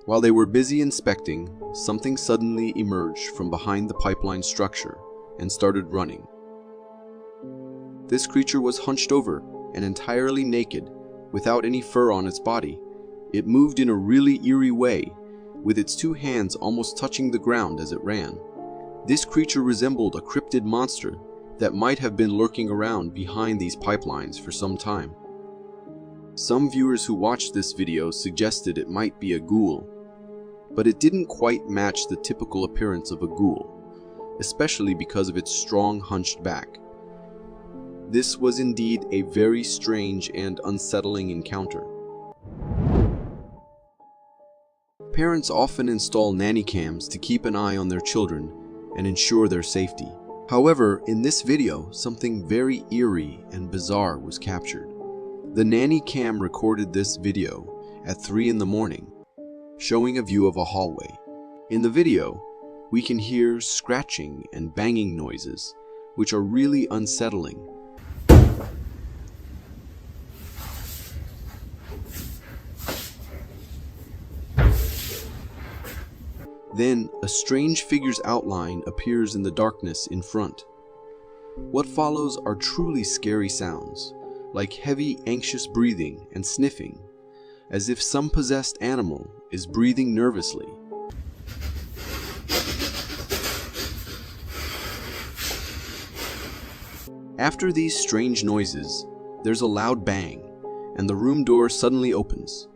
While they were busy inspecting, something suddenly emerged from behind the pipeline structure and started running. This creature was hunched over and entirely naked, without any fur on its body. It moved in a really eerie way, with its two hands almost touching the ground as it ran. This creature resembled a cryptid monster that might have been lurking around behind these pipelines for some time. Some viewers who watched this video suggested it might be a ghoul, but it didn't quite match the typical appearance of a ghoul, especially because of its strong hunched back. This was indeed a very strange and unsettling encounter. Parents often install nanny cams to keep an eye on their children and ensure their safety. However, in this video, something very eerie and bizarre was captured. The nanny cam recorded this video at 3 in the morning, showing a view of a hallway. In the video, we can hear scratching and banging noises, which are really unsettling. Then, a strange figure's outline appears in the darkness in front. What follows are truly scary sounds, like heavy, anxious breathing and sniffing, as if some possessed animal is breathing nervously. After these strange noises, there's a loud bang, and the room door suddenly opens.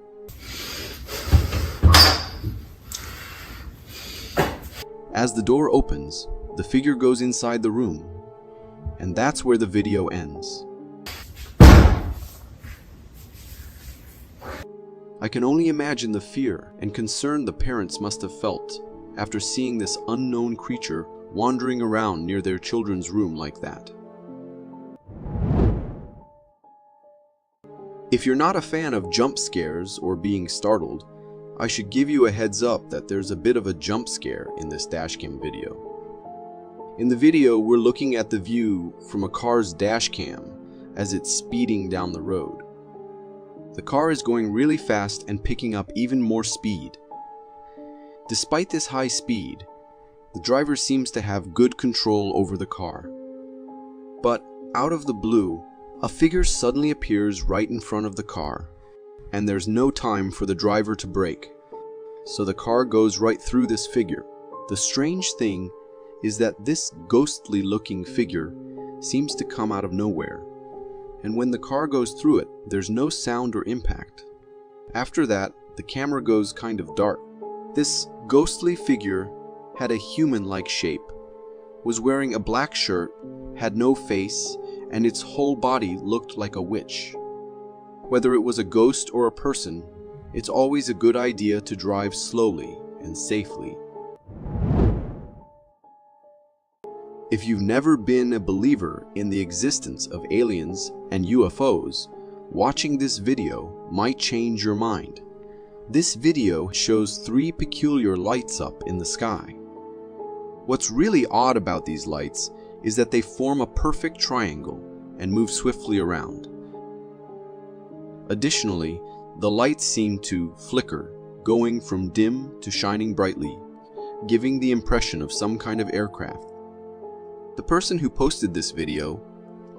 As the door opens, the figure goes inside the room, and that's where the video ends. I can only imagine the fear and concern the parents must have felt after seeing this unknown creature wandering around near their children's room like that. If you're not a fan of jump scares or being startled, I should give you a heads up that there's a bit of a jump scare in this dashcam video. In the video, we're looking at the view from a car's dashcam as it's speeding down the road. The car is going really fast and picking up even more speed. Despite this high speed, the driver seems to have good control over the car. But out of the blue, a figure suddenly appears right in front of the car, and there's no time for the driver to brake, so the car goes right through this figure. The strange thing is that this ghostly looking figure seems to come out of nowhere, and when the car goes through it, there's no sound or impact. After that, the camera goes kind of dark. This ghostly figure had a human-like shape, was wearing a black shirt, had no face, and its whole body looked like a witch. Whether it was a ghost or a person, it's always a good idea to drive slowly and safely. If you've never been a believer in the existence of aliens and UFOs, watching this video might change your mind. This video shows 3 peculiar lights up in the sky. What's really odd about these lights is that they form a perfect triangle and move swiftly around. Additionally, the lights seem to flicker, going from dim to shining brightly, giving the impression of some kind of aircraft. The person who posted this video,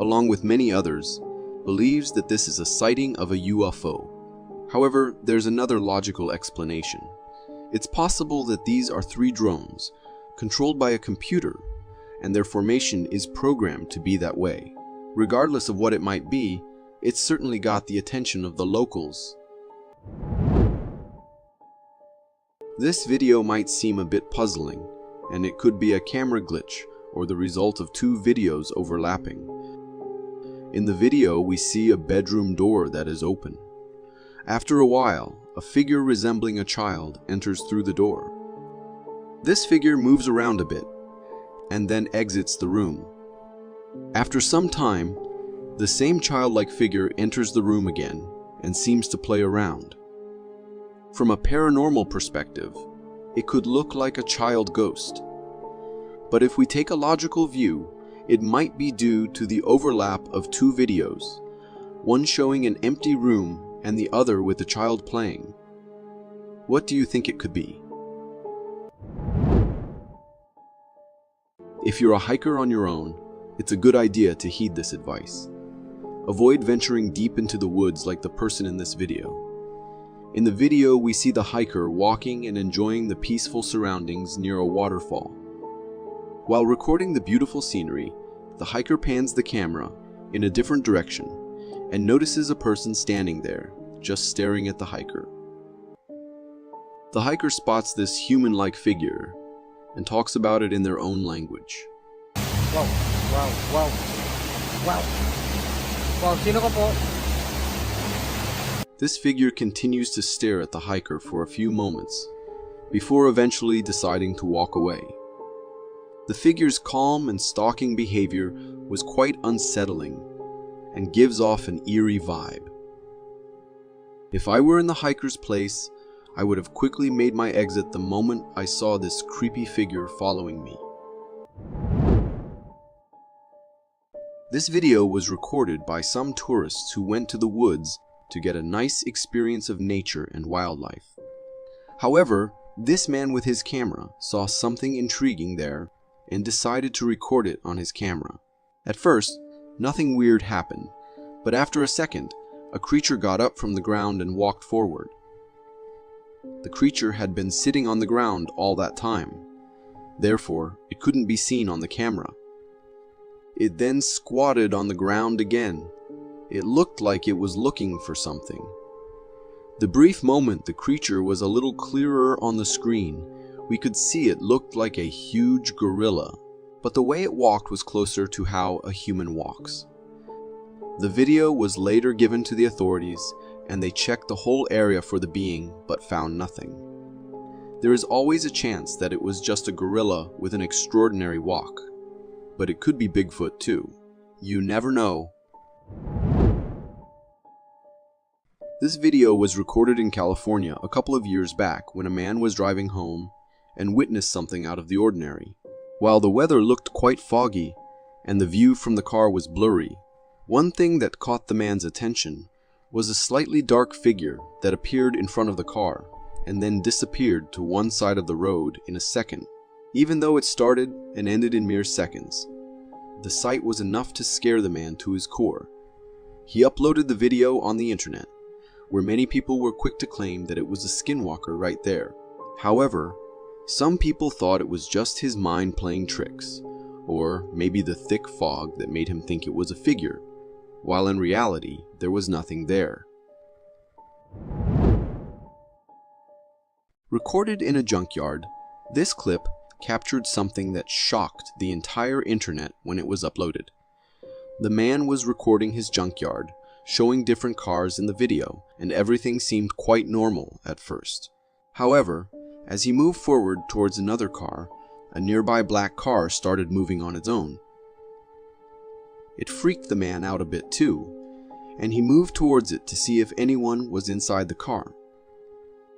along with many others, believes that this is a sighting of a UFO. However, there's another logical explanation. It's possible that these are 3 drones, controlled by a computer, and their formation is programmed to be that way. Regardless of what it might be, it certainly got the attention of the locals. This video might seem a bit puzzling, and it could be a camera glitch or the result of two videos overlapping. In the video, we see a bedroom door that is open. After a while, a figure resembling a child enters through the door. This figure moves around a bit and then exits the room. After some time, the same childlike figure enters the room again and seems to play around. From a paranormal perspective, it could look like a child ghost. But if we take a logical view, it might be due to the overlap of two videos, one showing an empty room and the other with a child playing. What do you think it could be? If you're a hiker on your own, it's a good idea to heed this advice. Avoid venturing deep into the woods like the person in this video. In the video, we see the hiker walking and enjoying the peaceful surroundings near a waterfall. While recording the beautiful scenery, the hiker pans the camera in a different direction and notices a person standing there, just staring at the hiker. The hiker spots this human-like figure and talks about it in their own language. Wow, wow, wow, wow. Wow, sino ka po? This figure continues to stare at the hiker for a few moments, before eventually deciding to walk away. The figure's calm and stalking behavior was quite unsettling and gives off an eerie vibe. If I were in the hiker's place, I would have quickly made my exit the moment I saw this creepy figure following me. This video was recorded by some tourists who went to the woods to get a nice experience of nature and wildlife. However, this man with his camera saw something intriguing there and decided to record it on his camera. At first, nothing weird happened, but after a second, a creature got up from the ground and walked forward. The creature had been sitting on the ground all that time. Therefore, it couldn't be seen on the camera. It then squatted on the ground again. It looked like it was looking for something. The brief moment the creature was a little clearer on the screen, we could see it looked like a huge gorilla, but the way it walked was closer to how a human walks. The video was later given to the authorities, and they checked the whole area for the being, but found nothing. There is always a chance that it was just a gorilla with an extraordinary walk, but it could be Bigfoot too. You never know. This video was recorded in California a couple of years back when a man was driving home and witnessed something out of the ordinary. While the weather looked quite foggy and the view from the car was blurry, one thing that caught the man's attention was a slightly dark figure that appeared in front of the car and then disappeared to one side of the road in a second. Even though it started and ended in mere seconds, the sight was enough to scare the man to his core. He uploaded the video on the internet, where many people were quick to claim that it was a skinwalker right there. However, some people thought it was just his mind playing tricks, or maybe the thick fog that made him think it was a figure, while in reality, there was nothing there. Recorded in a junkyard, this clip captured something that shocked the entire internet when it was uploaded. The man was recording his junkyard, showing different cars in the video, and everything seemed quite normal at first. However, as he moved forward towards another car, a nearby black car started moving on its own. It freaked the man out a bit too, and he moved towards it to see if anyone was inside the car.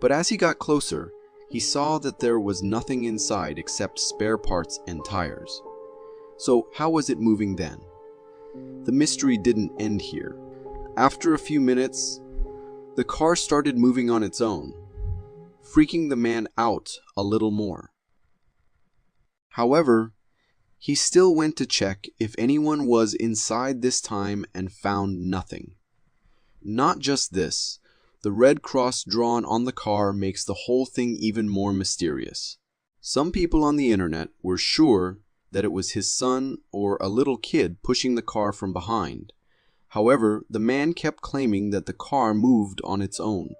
But as he got closer, he saw that there was nothing inside except spare parts and tires. So how was it moving then? The mystery didn't end here. After a few minutes, the car started moving on its own, freaking the man out a little more. However, he still went to check if anyone was inside this time and found nothing. Not just this, the red cross drawn on the car makes the whole thing even more mysterious. Some people on the internet were sure that it was his son or a little kid pushing the car from behind. However, the man kept claiming that the car moved on its own.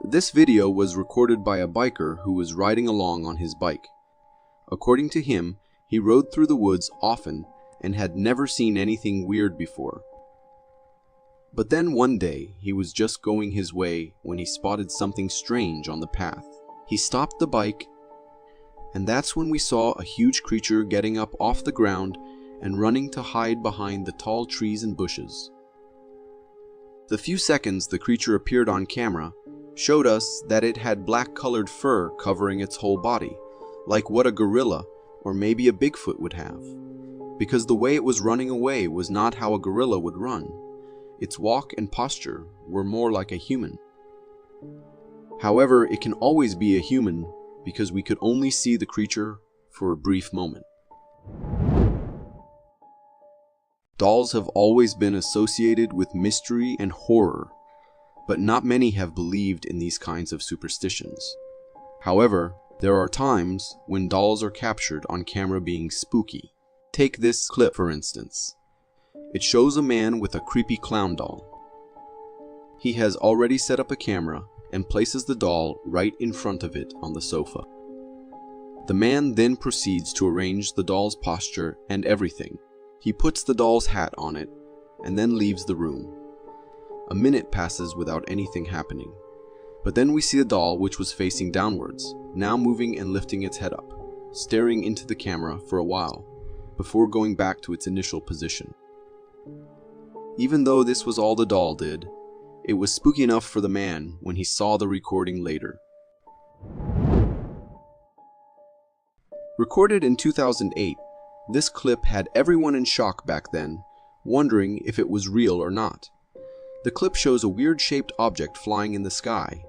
This video was recorded by a biker who was riding along on his bike. According to him, he rode through the woods often and had never seen anything weird before. But then one day, he was just going his way when he spotted something strange on the path. He stopped the bike, and that's when we saw a huge creature getting up off the ground and running to hide behind the tall trees and bushes. The few seconds the creature appeared on camera showed us that it had black-colored fur covering its whole body, like what a gorilla or maybe a Bigfoot would have. Because the way it was running away was not how a gorilla would run. Its walk and posture were more like a human. However, it can always be a human because we could only see the creature for a brief moment. Dolls have always been associated with mystery and horror, but not many have believed in these kinds of superstitions. However, there are times when dolls are captured on camera being spooky. Take this clip for instance. It shows a man with a creepy clown doll. He has already set up a camera and places the doll right in front of it on the sofa. The man then proceeds to arrange the doll's posture and everything. He puts the doll's hat on it and then leaves the room. A minute passes without anything happening. But then we see the doll, which was facing downwards, now moving and lifting its head up, staring into the camera for a while, before going back to its initial position. Even though this was all the doll did, it was spooky enough for the man when he saw the recording later. Recorded in 2008, this clip had everyone in shock back then, wondering if it was real or not. The clip shows a weird-shaped object flying in the sky.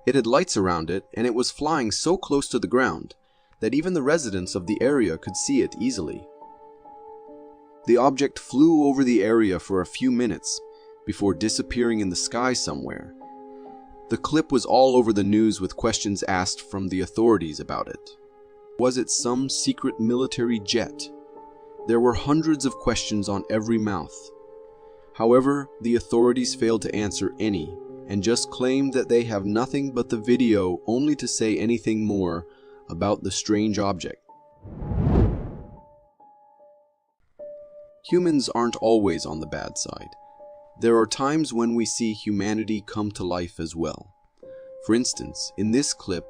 It had lights around it, and it was flying so close to the ground that even the residents of the area could see it easily. The object flew over the area for a few minutes before disappearing in the sky somewhere. The clip was all over the news with questions asked from the authorities about it. Was it some secret military jet? There were hundreds of questions on every mouth. However, the authorities failed to answer any and just claimed that they have nothing but the video only to say anything more about the strange object. Humans aren't always on the bad side. There are times when we see humanity come to life as well. For instance, in this clip,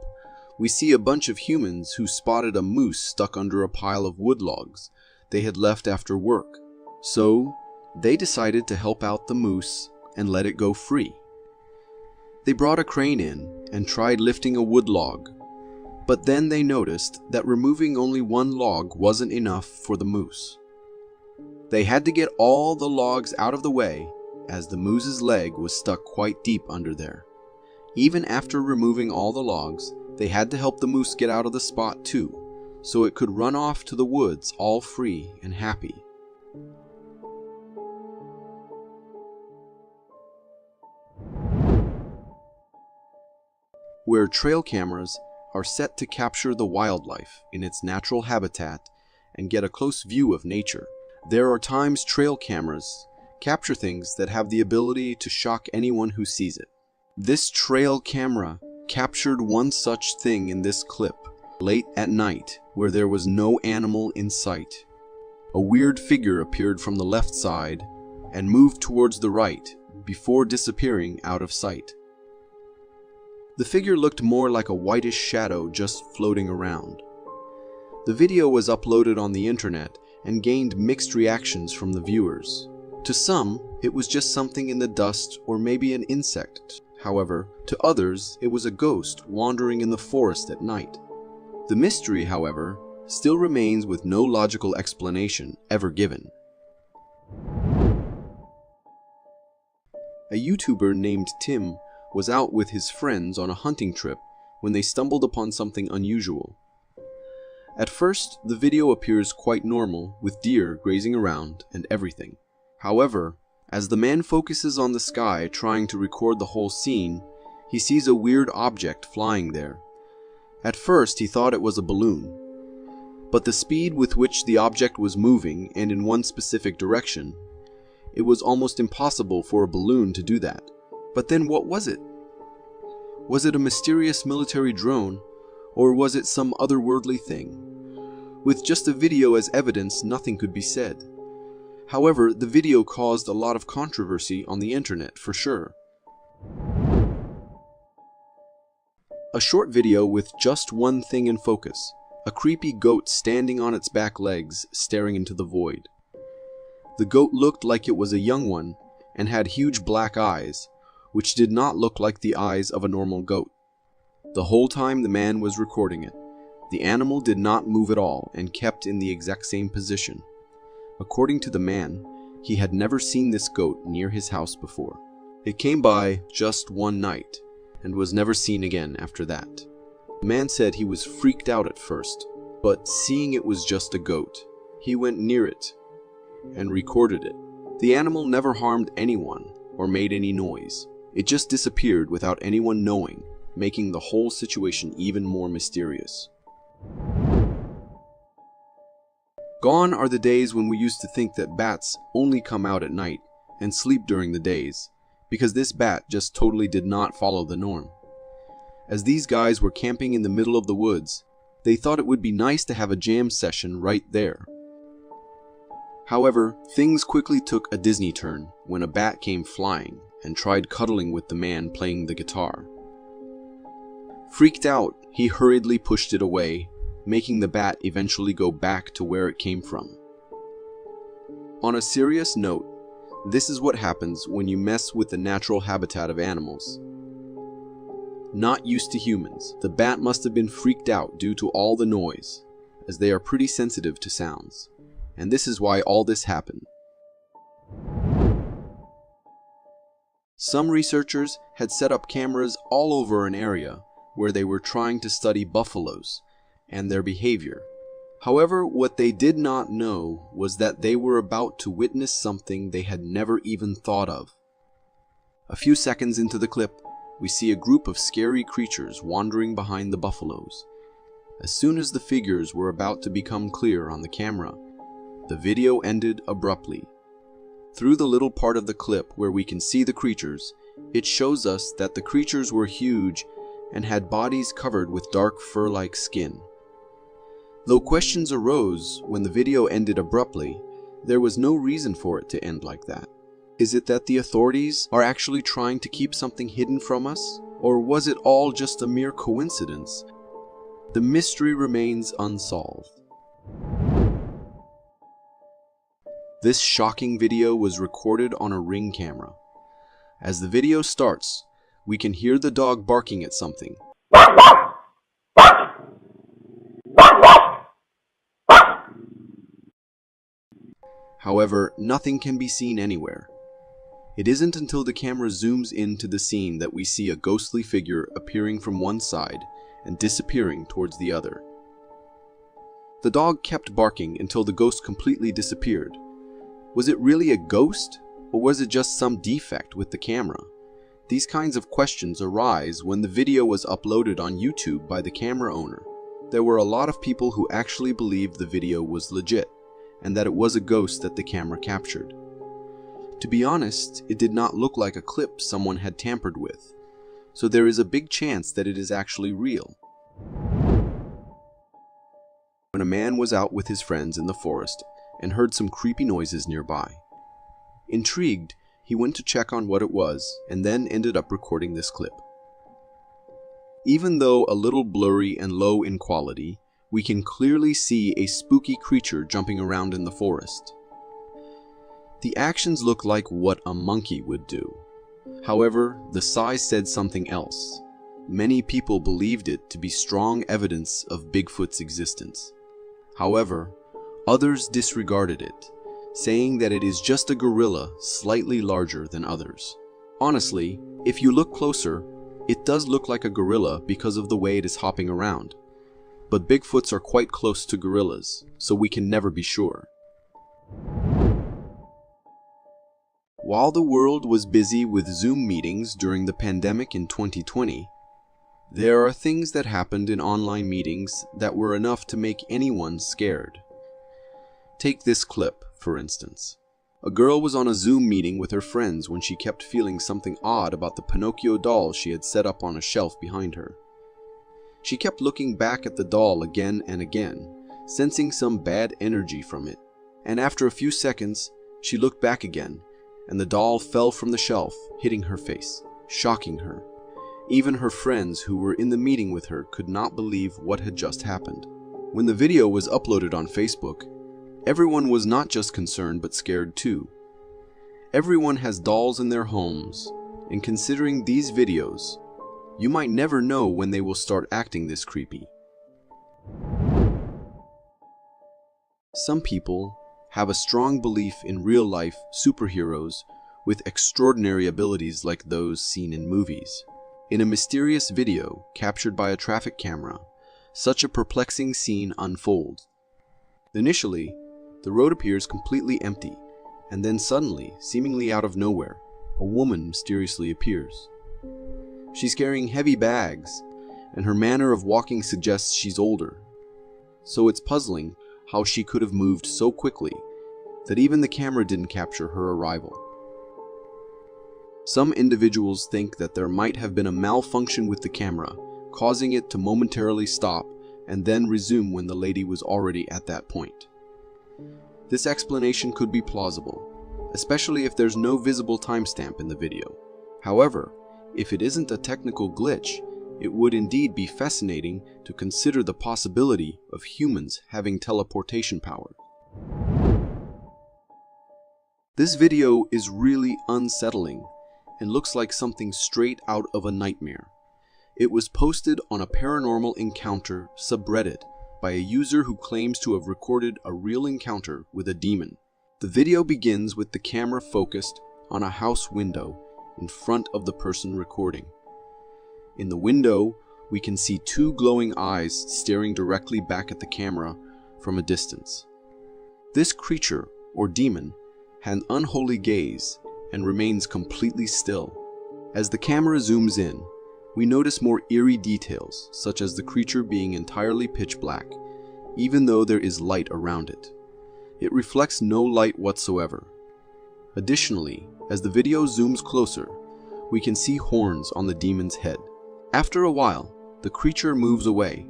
we see a bunch of humans who spotted a moose stuck under a pile of wood logs they had left after work. So, they decided to help out the moose and let it go free. They brought a crane in and tried lifting a wood log, but then they noticed that removing only one log wasn't enough for the moose. They had to get all the logs out of the way as the moose's leg was stuck quite deep under there. Even after removing all the logs, they had to help the moose get out of the spot too, so it could run off to the woods all free and happy. Where trail cameras are set to capture the wildlife in its natural habitat and get a close view of nature, there are times trail cameras capture things that have the ability to shock anyone who sees it. This trail camera captured one such thing in this clip, late at night, where there was no animal in sight. A weird figure appeared from the left side and moved towards the right before disappearing out of sight. The figure looked more like a whitish shadow just floating around. The video was uploaded on the internet and gained mixed reactions from the viewers. To some, it was just something in the dust or maybe an insect. However, to others, it was a ghost wandering in the forest at night. The mystery, however, still remains with no logical explanation ever given. A YouTuber named Tim was out with his friends on a hunting trip when they stumbled upon something unusual. At first, the video appears quite normal, with deer grazing around and everything. However, as the man focuses on the sky trying to record the whole scene, he sees a weird object flying there. At first, he thought it was a balloon, but the speed with which the object was moving and in one specific direction, it was almost impossible for a balloon to do that. But then what was it? Was it a mysterious military drone, or was it some otherworldly thing? With just a video as evidence, nothing could be said. However, the video caused a lot of controversy on the internet for sure. A short video with just one thing in focus, a creepy goat standing on its back legs, staring into the void. The goat looked like it was a young one and had huge black eyes, which did not look like the eyes of a normal goat. The whole time the man was recording it, the animal did not move at all and kept in the exact same position. According to the man, he had never seen this goat near his house before. It came by just one night and was never seen again after that. The man said he was freaked out at first, but seeing it was just a goat, he went near it and recorded it. The animal never harmed anyone or made any noise. It just disappeared without anyone knowing, making the whole situation even more mysterious. Gone are the days when we used to think that bats only come out at night and sleep during the days, because this bat just totally did not follow the norm. As these guys were camping in the middle of the woods, they thought it would be nice to have a jam session right there. However, things quickly took a Disney turn when a bat came flying and tried cuddling with the man playing the guitar. Freaked out, he hurriedly pushed it away, making the bat eventually go back to where it came from. On a serious note, this is what happens when you mess with the natural habitat of animals. Not used to humans, the bat must have been freaked out due to all the noise, as they are pretty sensitive to sounds, and this is why all this happened. Some researchers had set up cameras all over an area where they were trying to study buffaloes and their behavior. However, what they did not know was that they were about to witness something they had never even thought of. A few seconds into the clip, we see a group of scary creatures wandering behind the buffaloes. As soon as the figures were about to become clear on the camera, the video ended abruptly. Through the little part of the clip where we can see the creatures, it shows us that the creatures were huge and had bodies covered with dark fur-like skin. Though questions arose when the video ended abruptly, there was no reason for it to end like that. Is it that the authorities are actually trying to keep something hidden from us? Or was it all just a mere coincidence? The mystery remains unsolved. This shocking video was recorded on a Ring camera. As the video starts, we can hear the dog barking at something. However, nothing can be seen anywhere. It isn't until the camera zooms into the scene that we see a ghostly figure appearing from one side and disappearing towards the other. The dog kept barking until the ghost completely disappeared. Was it really a ghost, or was it just some defect with the camera? These kinds of questions arise when the video was uploaded on YouTube by the camera owner. There were a lot of people who actually believed the video was legit, and that it was a ghost that the camera captured. To be honest, it did not look like a clip someone had tampered with, so there is a big chance that it is actually real. When a man was out with his friends in the forest and heard some creepy noises nearby. Intrigued, he went to check on what it was and then ended up recording this clip. Even though a little blurry and low in quality, we can clearly see a spooky creature jumping around in the forest. The actions look like what a monkey would do. However, the size said something else. Many people believed it to be strong evidence of Bigfoot's existence. However, others disregarded it, saying that it is just a gorilla slightly larger than others. Honestly, if you look closer, it does look like a gorilla because of the way it is hopping around. But Bigfoots are quite close to gorillas, so we can never be sure. While the world was busy with Zoom meetings during the pandemic in 2020, There are things that happened in online meetings that were enough to make anyone scared. Take this clip, for instance. A girl was on a Zoom meeting with her friends when she kept feeling something odd about the Pinocchio doll she had set up on a shelf behind her. She kept looking back at the doll again and again, sensing some bad energy from it. And after a few seconds, she looked back again, and the doll fell from the shelf, hitting her face, shocking her. Even her friends who were in the meeting with her could not believe what had just happened. When the video was uploaded on Facebook, everyone was not just concerned but scared too. Everyone has dolls in their homes, and considering these videos, you might never know when they will start acting this creepy. Some people have a strong belief in real-life superheroes with extraordinary abilities like those seen in movies. In a mysterious video captured by a traffic camera, such a perplexing scene unfolds. Initially, the road appears completely empty, and then suddenly, seemingly out of nowhere, a woman mysteriously appears. She's carrying heavy bags, and her manner of walking suggests she's older. So it's puzzling how she could have moved so quickly that even the camera didn't capture her arrival. Some individuals think that there might have been a malfunction with the camera, causing it to momentarily stop and then resume when the lady was already at that point. This explanation could be plausible, especially if there's no visible timestamp in the video. However, if it isn't a technical glitch, it would indeed be fascinating to consider the possibility of humans having teleportation power. This video is really unsettling and looks like something straight out of a nightmare. It was posted on a paranormal encounter subreddit by a user who claims to have recorded a real encounter with a demon. The video begins with the camera focused on a house window in front of the person recording. In the window, we can see two glowing eyes staring directly back at the camera from a distance. This creature, or demon, had an unholy gaze and remains completely still. As the camera zooms in, we notice more eerie details, such as the creature being entirely pitch black, even though there is light around it. It reflects no light whatsoever. Additionally, as the video zooms closer, we can see horns on the demon's head. After a while, the creature moves away.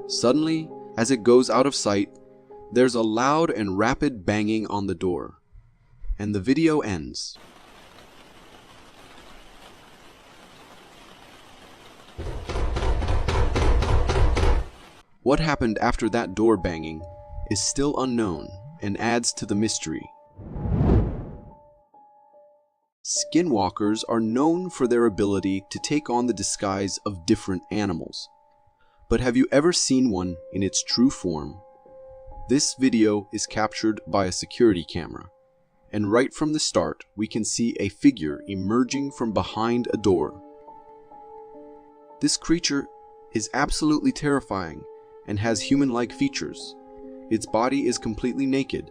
Suddenly, as it goes out of sight, there's a loud and rapid banging on the door, and the video ends. What happened after that door banging is still unknown and adds to the mystery. Skinwalkers are known for their ability to take on the disguise of different animals. But have you ever seen one in its true form? This video is captured by a security camera, and right from the start we can see a figure emerging from behind a door. This creature is absolutely terrifying and has human-like features. Its body is completely naked,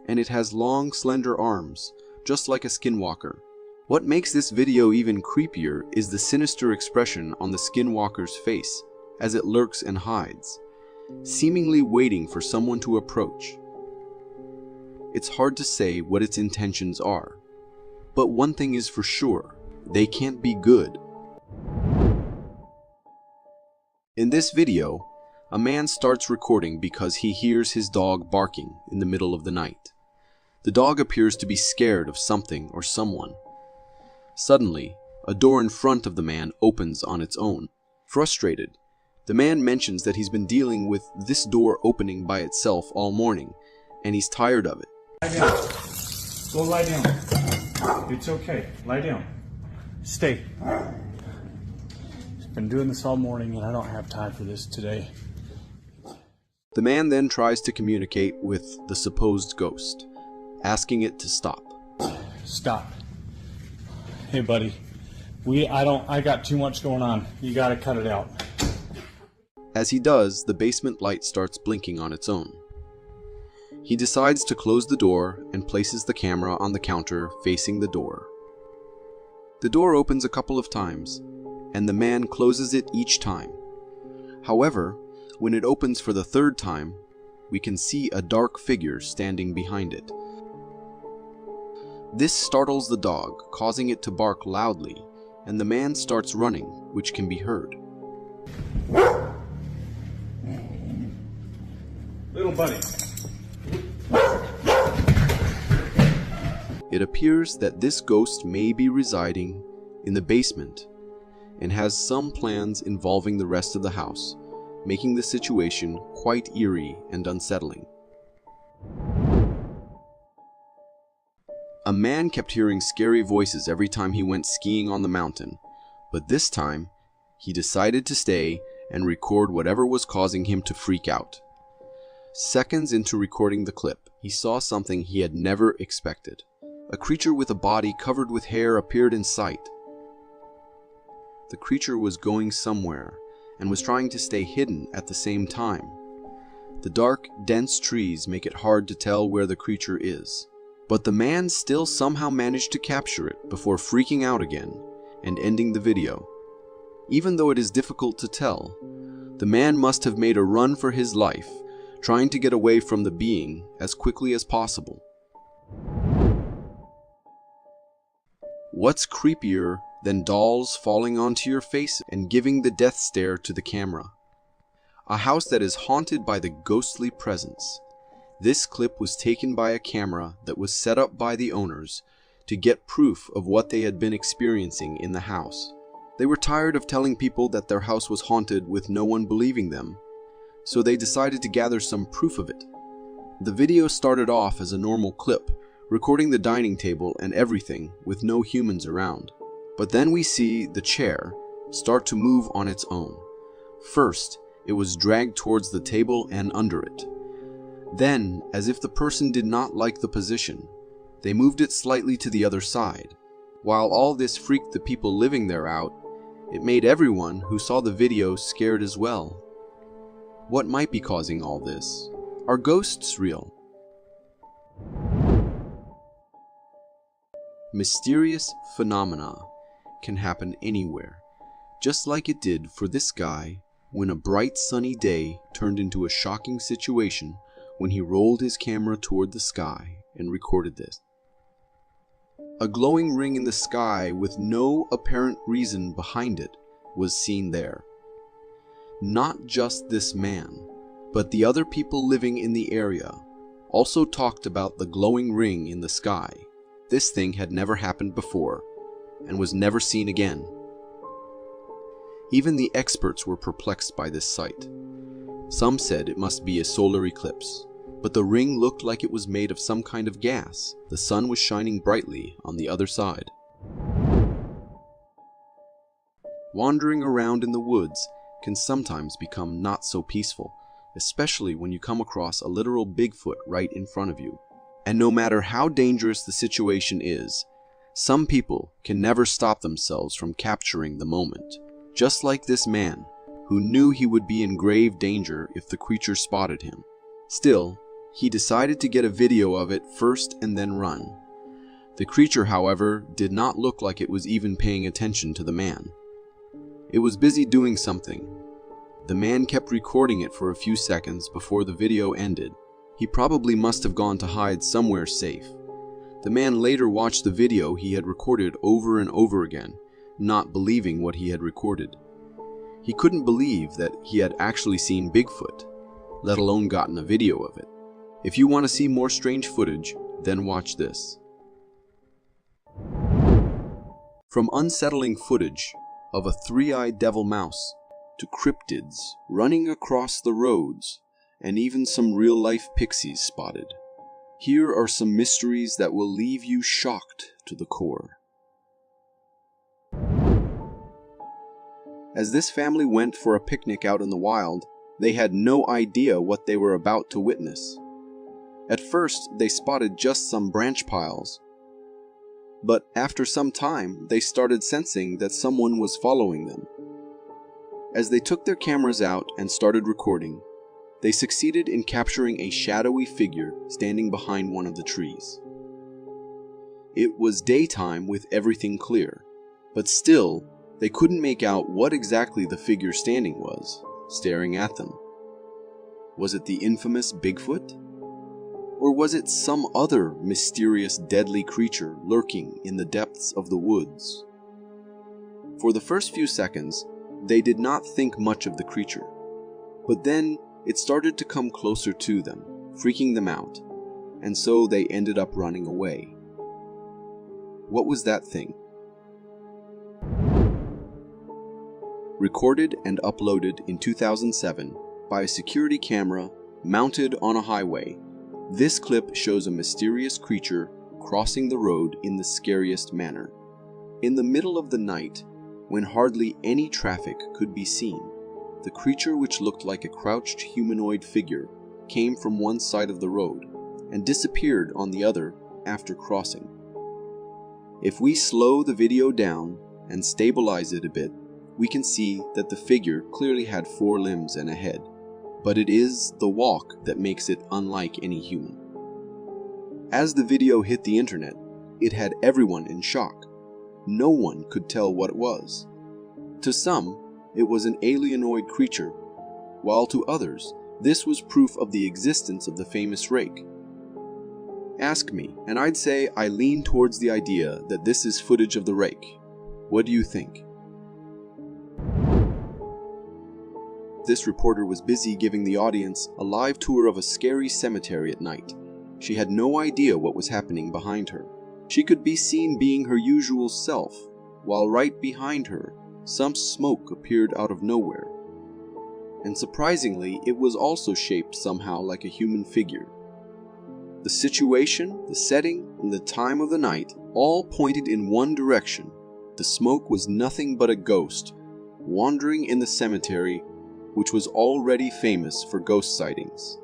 and it has long, slender arms, just like a skinwalker. What makes this video even creepier is the sinister expression on the skinwalker's face as it lurks and hides, seemingly waiting for someone to approach. It's hard to say what its intentions are, but one thing is for sure, they can't be good. In this video, a man starts recording because he hears his dog barking in the middle of the night. The dog appears to be scared of something or someone. Suddenly, a door in front of the man opens on its own. Frustrated, the man mentions that he's been dealing with this door opening by itself all morning, and he's tired of it. Lie down. Go lie down. It's okay. Lie down. Stay. Been doing this all morning, and I don't have time for this today. The man then tries to communicate with the supposed ghost, asking it to stop. Stop. Hey, buddy. I got too much going on. You gotta cut it out. As he does, the basement light starts blinking on its own. He decides to close the door and places the camera on the counter facing the door. The door opens a couple of times, and the man closes it each time. However, when it opens for the third time, we can see a dark figure standing behind it. This startles the dog, causing it to bark loudly, and the man starts running, which can be heard. Little buddy. It appears that this ghost may be residing in the basement and has some plans involving the rest of the house, making the situation quite eerie and unsettling. A man kept hearing scary voices every time he went skiing on the mountain, but this time he decided to stay and record whatever was causing him to freak out. Seconds into recording the clip, he saw something he had never expected. A creature with a body covered with hair appeared in sight. The creature was going somewhere and was trying to stay hidden at the same time. The dark, dense trees make it hard to tell where the creature is, but the man still somehow managed to capture it before freaking out again and ending the video. Even though it is difficult to tell, the man must have made a run for his life, trying to get away from the being as quickly as possible. What's creepier than dolls falling onto your face and giving the death stare to the camera? A house that is haunted by the ghostly presence. This clip was taken by a camera that was set up by the owners to get proof of what they had been experiencing in the house. They were tired of telling people that their house was haunted with no one believing them, so they decided to gather some proof of it. The video started off as a normal clip, recording the dining table and everything with no humans around. But then we see the chair start to move on its own. First, it was dragged towards the table and under it. Then, as if the person did not like the position, they moved it slightly to the other side. While all this freaked the people living there out, it made everyone who saw the video scared as well. What might be causing all this? Are ghosts real? Mysterious phenomena can happen anywhere, just like it did for this guy when a bright sunny day turned into a shocking situation when he rolled his camera toward the sky and recorded this. A glowing ring in the sky with no apparent reason behind it was seen there. Not just this man, but the other people living in the area also talked about the glowing ring in the sky. This thing had never happened before and was never seen again. Even the experts were perplexed by this sight. Some said it must be a solar eclipse, but the ring looked like it was made of some kind of gas. The sun was shining brightly on the other side. Wandering around in the woods can sometimes become not so peaceful, especially when you come across a literal Bigfoot right in front of you. And no matter how dangerous the situation is, some people can never stop themselves from capturing the moment. Just like this man, who knew he would be in grave danger if the creature spotted him. Still, he decided to get a video of it first and then run. The creature, however, did not look like it was even paying attention to the man. It was busy doing something. The man kept recording it for a few seconds before the video ended. He probably must have gone to hide somewhere safe. The man later watched the video he had recorded over and over again, not believing what he had recorded. He couldn't believe that he had actually seen Bigfoot, let alone gotten a video of it. If you want to see more strange footage, then watch this. From unsettling footage of a three-eyed devil mouse to cryptids running across the roads, and even some real-life pixies spotted. Here are some mysteries that will leave you shocked to the core. As this family went for a picnic out in the wild, they had no idea what they were about to witness. At first, they spotted just some branch piles, but after some time, they started sensing that someone was following them. As they took their cameras out and started recording, they succeeded in capturing a shadowy figure standing behind one of the trees. It was daytime with everything clear, but still, They couldn't make out what exactly the figure standing was, staring at them. Was it the infamous Bigfoot? Or was it some other mysterious deadly creature lurking in the depths of the woods? For the first few seconds, they did not think much of the creature. But then it started to come closer to them, freaking them out, and so they ended up running away. What was that thing? Recorded and uploaded in 2007 by a security camera mounted on a highway, this clip shows a mysterious creature crossing the road in the scariest manner. In the middle of the night, when hardly any traffic could be seen, the creature, which looked like a crouched humanoid figure, came from one side of the road and disappeared on the other after crossing. If we slow the video down and stabilize it a bit, we can see that the figure clearly had 4 limbs and a head, but it is the walk that makes it unlike any human. As the video hit the internet, it had everyone in shock. No one could tell what it was. To some, it was an alienoid creature, while to others, this was proof of the existence of the famous rake. Ask me, and I'd say I lean towards the idea that this is footage of the rake. What do you think? This reporter was busy giving the audience a live tour of a scary cemetery at night. She had no idea what was happening behind her. She could be seen being her usual self, while right behind her, some smoke appeared out of nowhere. And surprisingly, it was also shaped somehow like a human figure. The situation, the setting, and the time of the night all pointed in one direction. The smoke was nothing but a ghost, wandering in the cemetery, which was already famous for ghost sightings.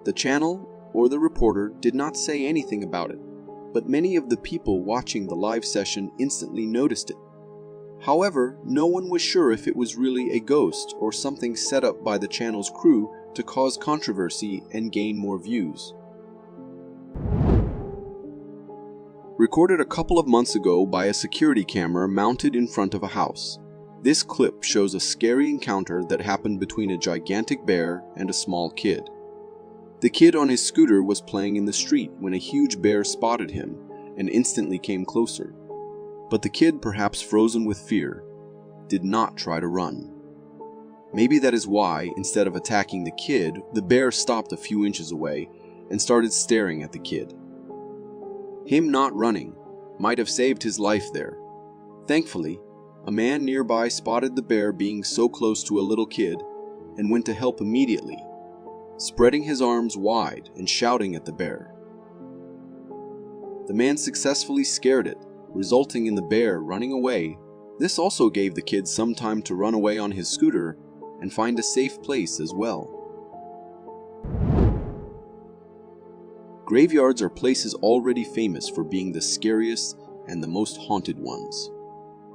The channel or the reporter did not say anything about it, but many of the people watching the live session instantly noticed it. However, no one was sure if it was really a ghost or something set up by the channel's crew to cause controversy and gain more views. Recorded a couple of months ago by a security camera mounted in front of a house, this clip shows a scary encounter that happened between a gigantic bear and a small kid. The kid on his scooter was playing in the street when a huge bear spotted him and instantly came closer. But the kid, perhaps frozen with fear, did not try to run. Maybe that is why, instead of attacking the kid, the bear stopped a few inches away and started staring at the kid. Him not running might have saved his life there. Thankfully, a man nearby spotted the bear being so close to a little kid and went to help immediately, spreading his arms wide and shouting at the bear. The man successfully scared it, resulting in the bear running away. This also gave the kid some time to run away on his scooter and find a safe place as well. Graveyards are places already famous for being the scariest and the most haunted ones.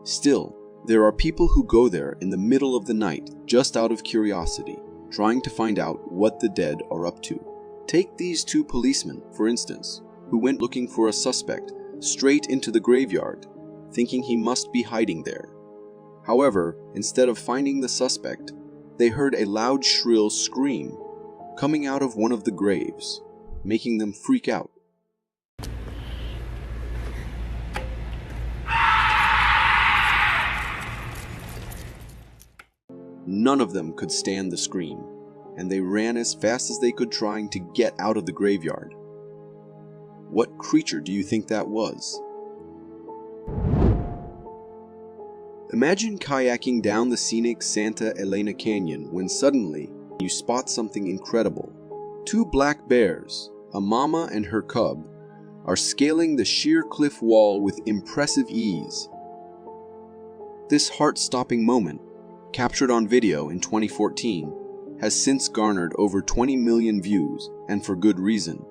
Still, there are people who go there in the middle of the night just out of curiosity, trying to find out what the dead are up to. Take these 2 policemen, for instance, who went looking for a suspect straight into the graveyard, thinking he must be hiding there. However, instead of finding the suspect, they heard a loud, shrill scream coming out of one of the graves, making them freak out. None of them could stand the scream, and they ran as fast as they could, trying to get out of the graveyard. What creature do you think that was? Imagine kayaking down the scenic Santa Elena Canyon when suddenly you spot something incredible. 2 black bears, a mama and her cub, are scaling the sheer cliff wall with impressive ease. This heart-stopping moment, captured on video in 2014, has since garnered over 20 million views, and for good reason.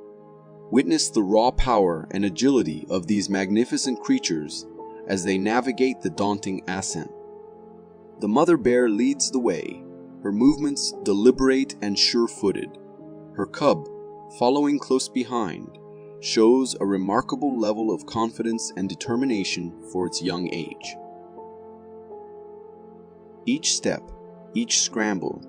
Witness the raw power and agility of these magnificent creatures as they navigate the daunting ascent. The mother bear leads the way, her movements deliberate and sure-footed. Her cub, following close behind, shows a remarkable level of confidence and determination for its young age. Each step, each scramble,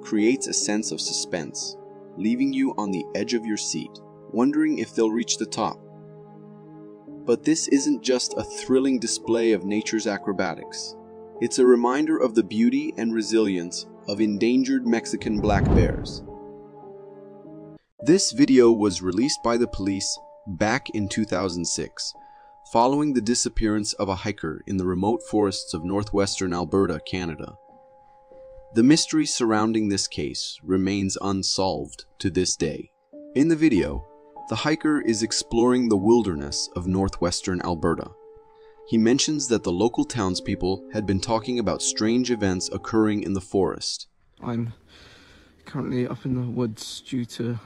creates a sense of suspense, leaving you on the edge of your seat, wondering if they'll reach the top. But this isn't just a thrilling display of nature's acrobatics. It's a reminder of the beauty and resilience of endangered Mexican black bears. This video was released by the police back in 2006, following the disappearance of a hiker in the remote forests of northwestern Alberta, Canada. The mystery surrounding this case remains unsolved to this day. In the video, the hiker is exploring the wilderness of northwestern Alberta. He mentions that the local townspeople had been talking about strange events occurring in the forest. I'm currently up in the woods due to,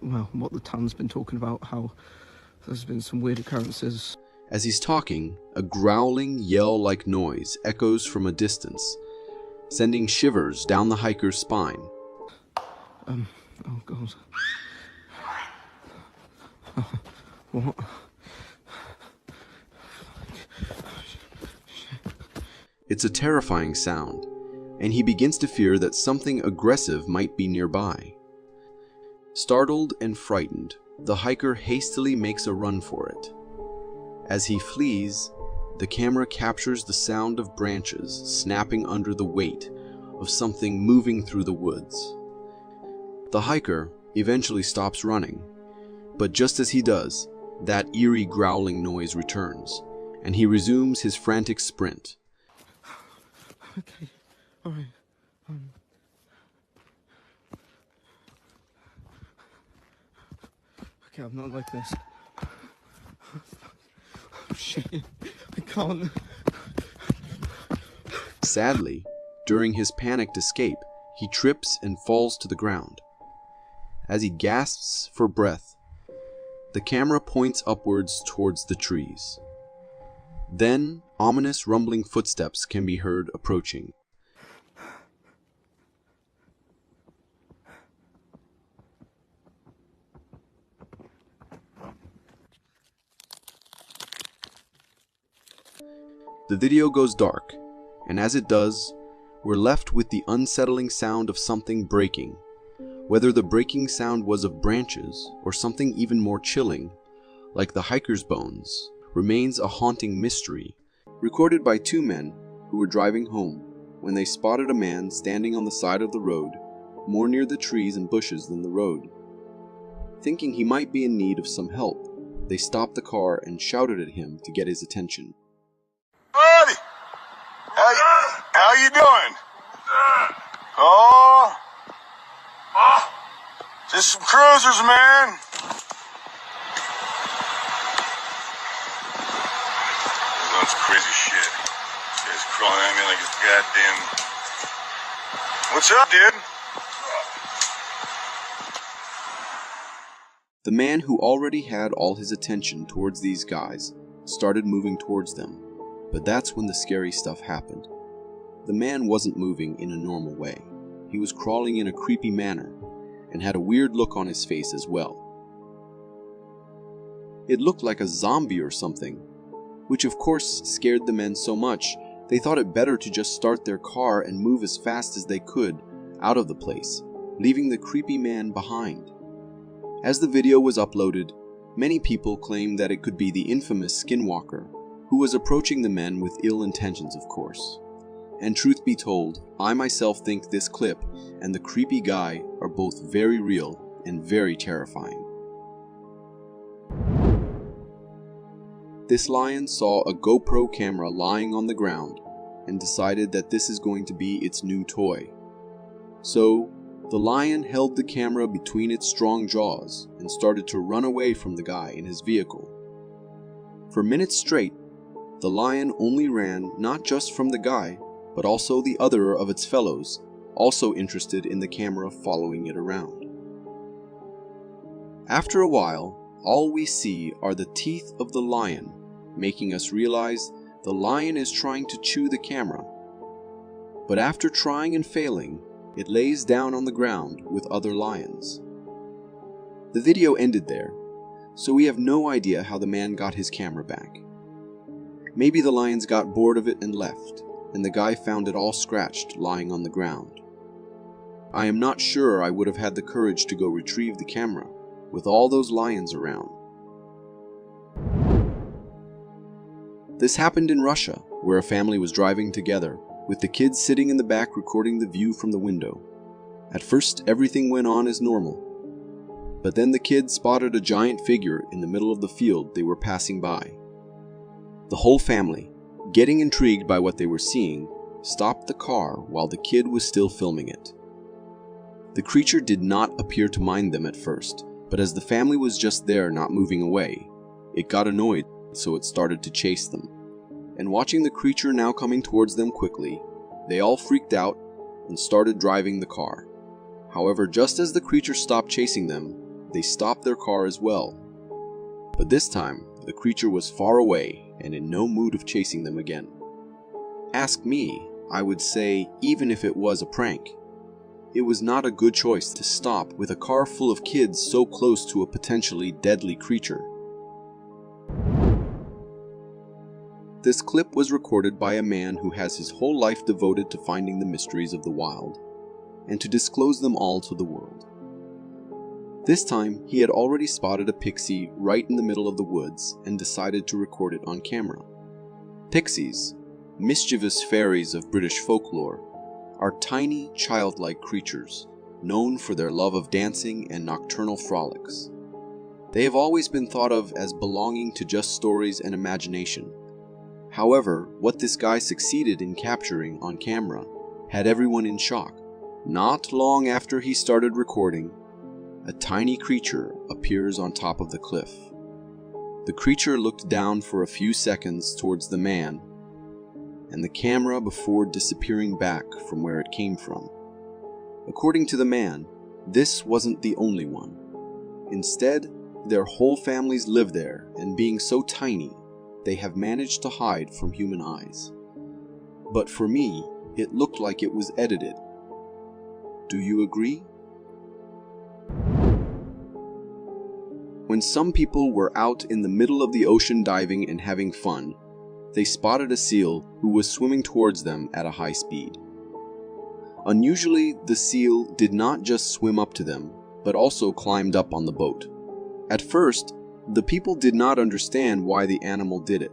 well, what the town's been talking about, how there's been some weird occurrences. As he's talking, a growling, yell-like noise echoes from a distance, sending shivers down the hiker's spine. Oh God. What? It's a terrifying sound, and he begins to fear that something aggressive might be nearby. Startled and frightened, the hiker hastily makes a run for it. As he flees, the camera captures the sound of branches snapping under the weight of something moving through the woods. The hiker eventually stops running, but just as he does, that eerie growling noise returns, and he resumes his frantic sprint. Okay, alright. Okay, I'm not like this. Oh, shit, I can't. Sadly, during his panicked escape, he trips and falls to the ground. As he gasps for breath, the camera points upwards towards the trees. Then, ominous rumbling footsteps can be heard approaching. The video goes dark, and as it does, we're left with the unsettling sound of something breaking. Whether the breaking sound was of branches or something even more chilling, like the hiker's bones, remains a haunting mystery. Recorded by two men who were driving home when they spotted a man standing on the side of the road, more near the trees and bushes than the road. Thinking he might be in need of some help, they stopped the car and shouted at him to get his attention. Buddy! How you doing? Oh! Just some cruisers, man. That's crazy shit. Guys crawling at me like it's goddamn... What's up, dude? The man who already had all his attention towards these guys started moving towards them, but that's when the scary stuff happened. The man wasn't moving in a normal way. He was crawling in a creepy manner and had a weird look on his face as well. It looked like a zombie or something, which of course scared the men so much they thought it better to just start their car and move as fast as they could out of the place, leaving the creepy man behind. As the video was uploaded, many people claimed that it could be the infamous Skinwalker, who was approaching the men with ill intentions, of course. And truth be told, I myself think this clip and the creepy guy are both very real and very terrifying. This lion saw a GoPro camera lying on the ground and decided that this is going to be its new toy. So, the lion held the camera between its strong jaws and started to run away from the guy in his vehicle. For minutes straight, the lion only ran not just from the guy, but also the other of its fellows, also interested in the camera following it around. After a while, all we see are the teeth of the lion, making us realize the lion is trying to chew the camera. But after trying and failing, it lays down on the ground with other lions. The video ended there, so we have no idea how the man got his camera back. Maybe the lions got bored of it and left, and the guy found it all scratched lying on the ground. I am not sure I would have had the courage to go retrieve the camera with all those lions around. This happened in Russia, where a family was driving together, with the kids sitting in the back recording the view from the window. At first, everything went on as normal. But then the kids spotted a giant figure in the middle of the field they were passing by. The whole family, getting intrigued by what they were seeing, stopped the car while the kid was still filming it. The creature did not appear to mind them at first, but as the family was just there not moving away, it got annoyed, so it started to chase them. And watching the creature now coming towards them quickly, they all freaked out and started driving the car. However, just as the creature stopped chasing them, they stopped their car as well. But this time, the creature was far away and in no mood of chasing them again. Ask me, I would say, even if it was a prank, it was not a good choice to stop with a car full of kids so close to a potentially deadly creature. This clip was recorded by a man who has his whole life devoted to finding the mysteries of the wild, and to disclose them all to the world. This time, he had already spotted a pixie right in the middle of the woods and decided to record it on camera. Pixies, mischievous fairies of British folklore, are tiny, childlike creatures, known for their love of dancing and nocturnal frolics. They have always been thought of as belonging to just stories and imagination. However, what this guy succeeded in capturing on camera had everyone in shock. Not long after he started recording, a tiny creature appears on top of the cliff. The creature looked down for a few seconds towards the man and the camera before disappearing back from where it came from. According to the man, this wasn't the only one. Instead, their whole families live there, and being so tiny, they have managed to hide from human eyes. But for me, it looked like it was edited. Do you agree? When some people were out in the middle of the ocean diving and having fun, they spotted a seal who was swimming towards them at a high speed. Unusually, the seal did not just swim up to them, but also climbed up on the boat. At first, the people did not understand why the animal did it.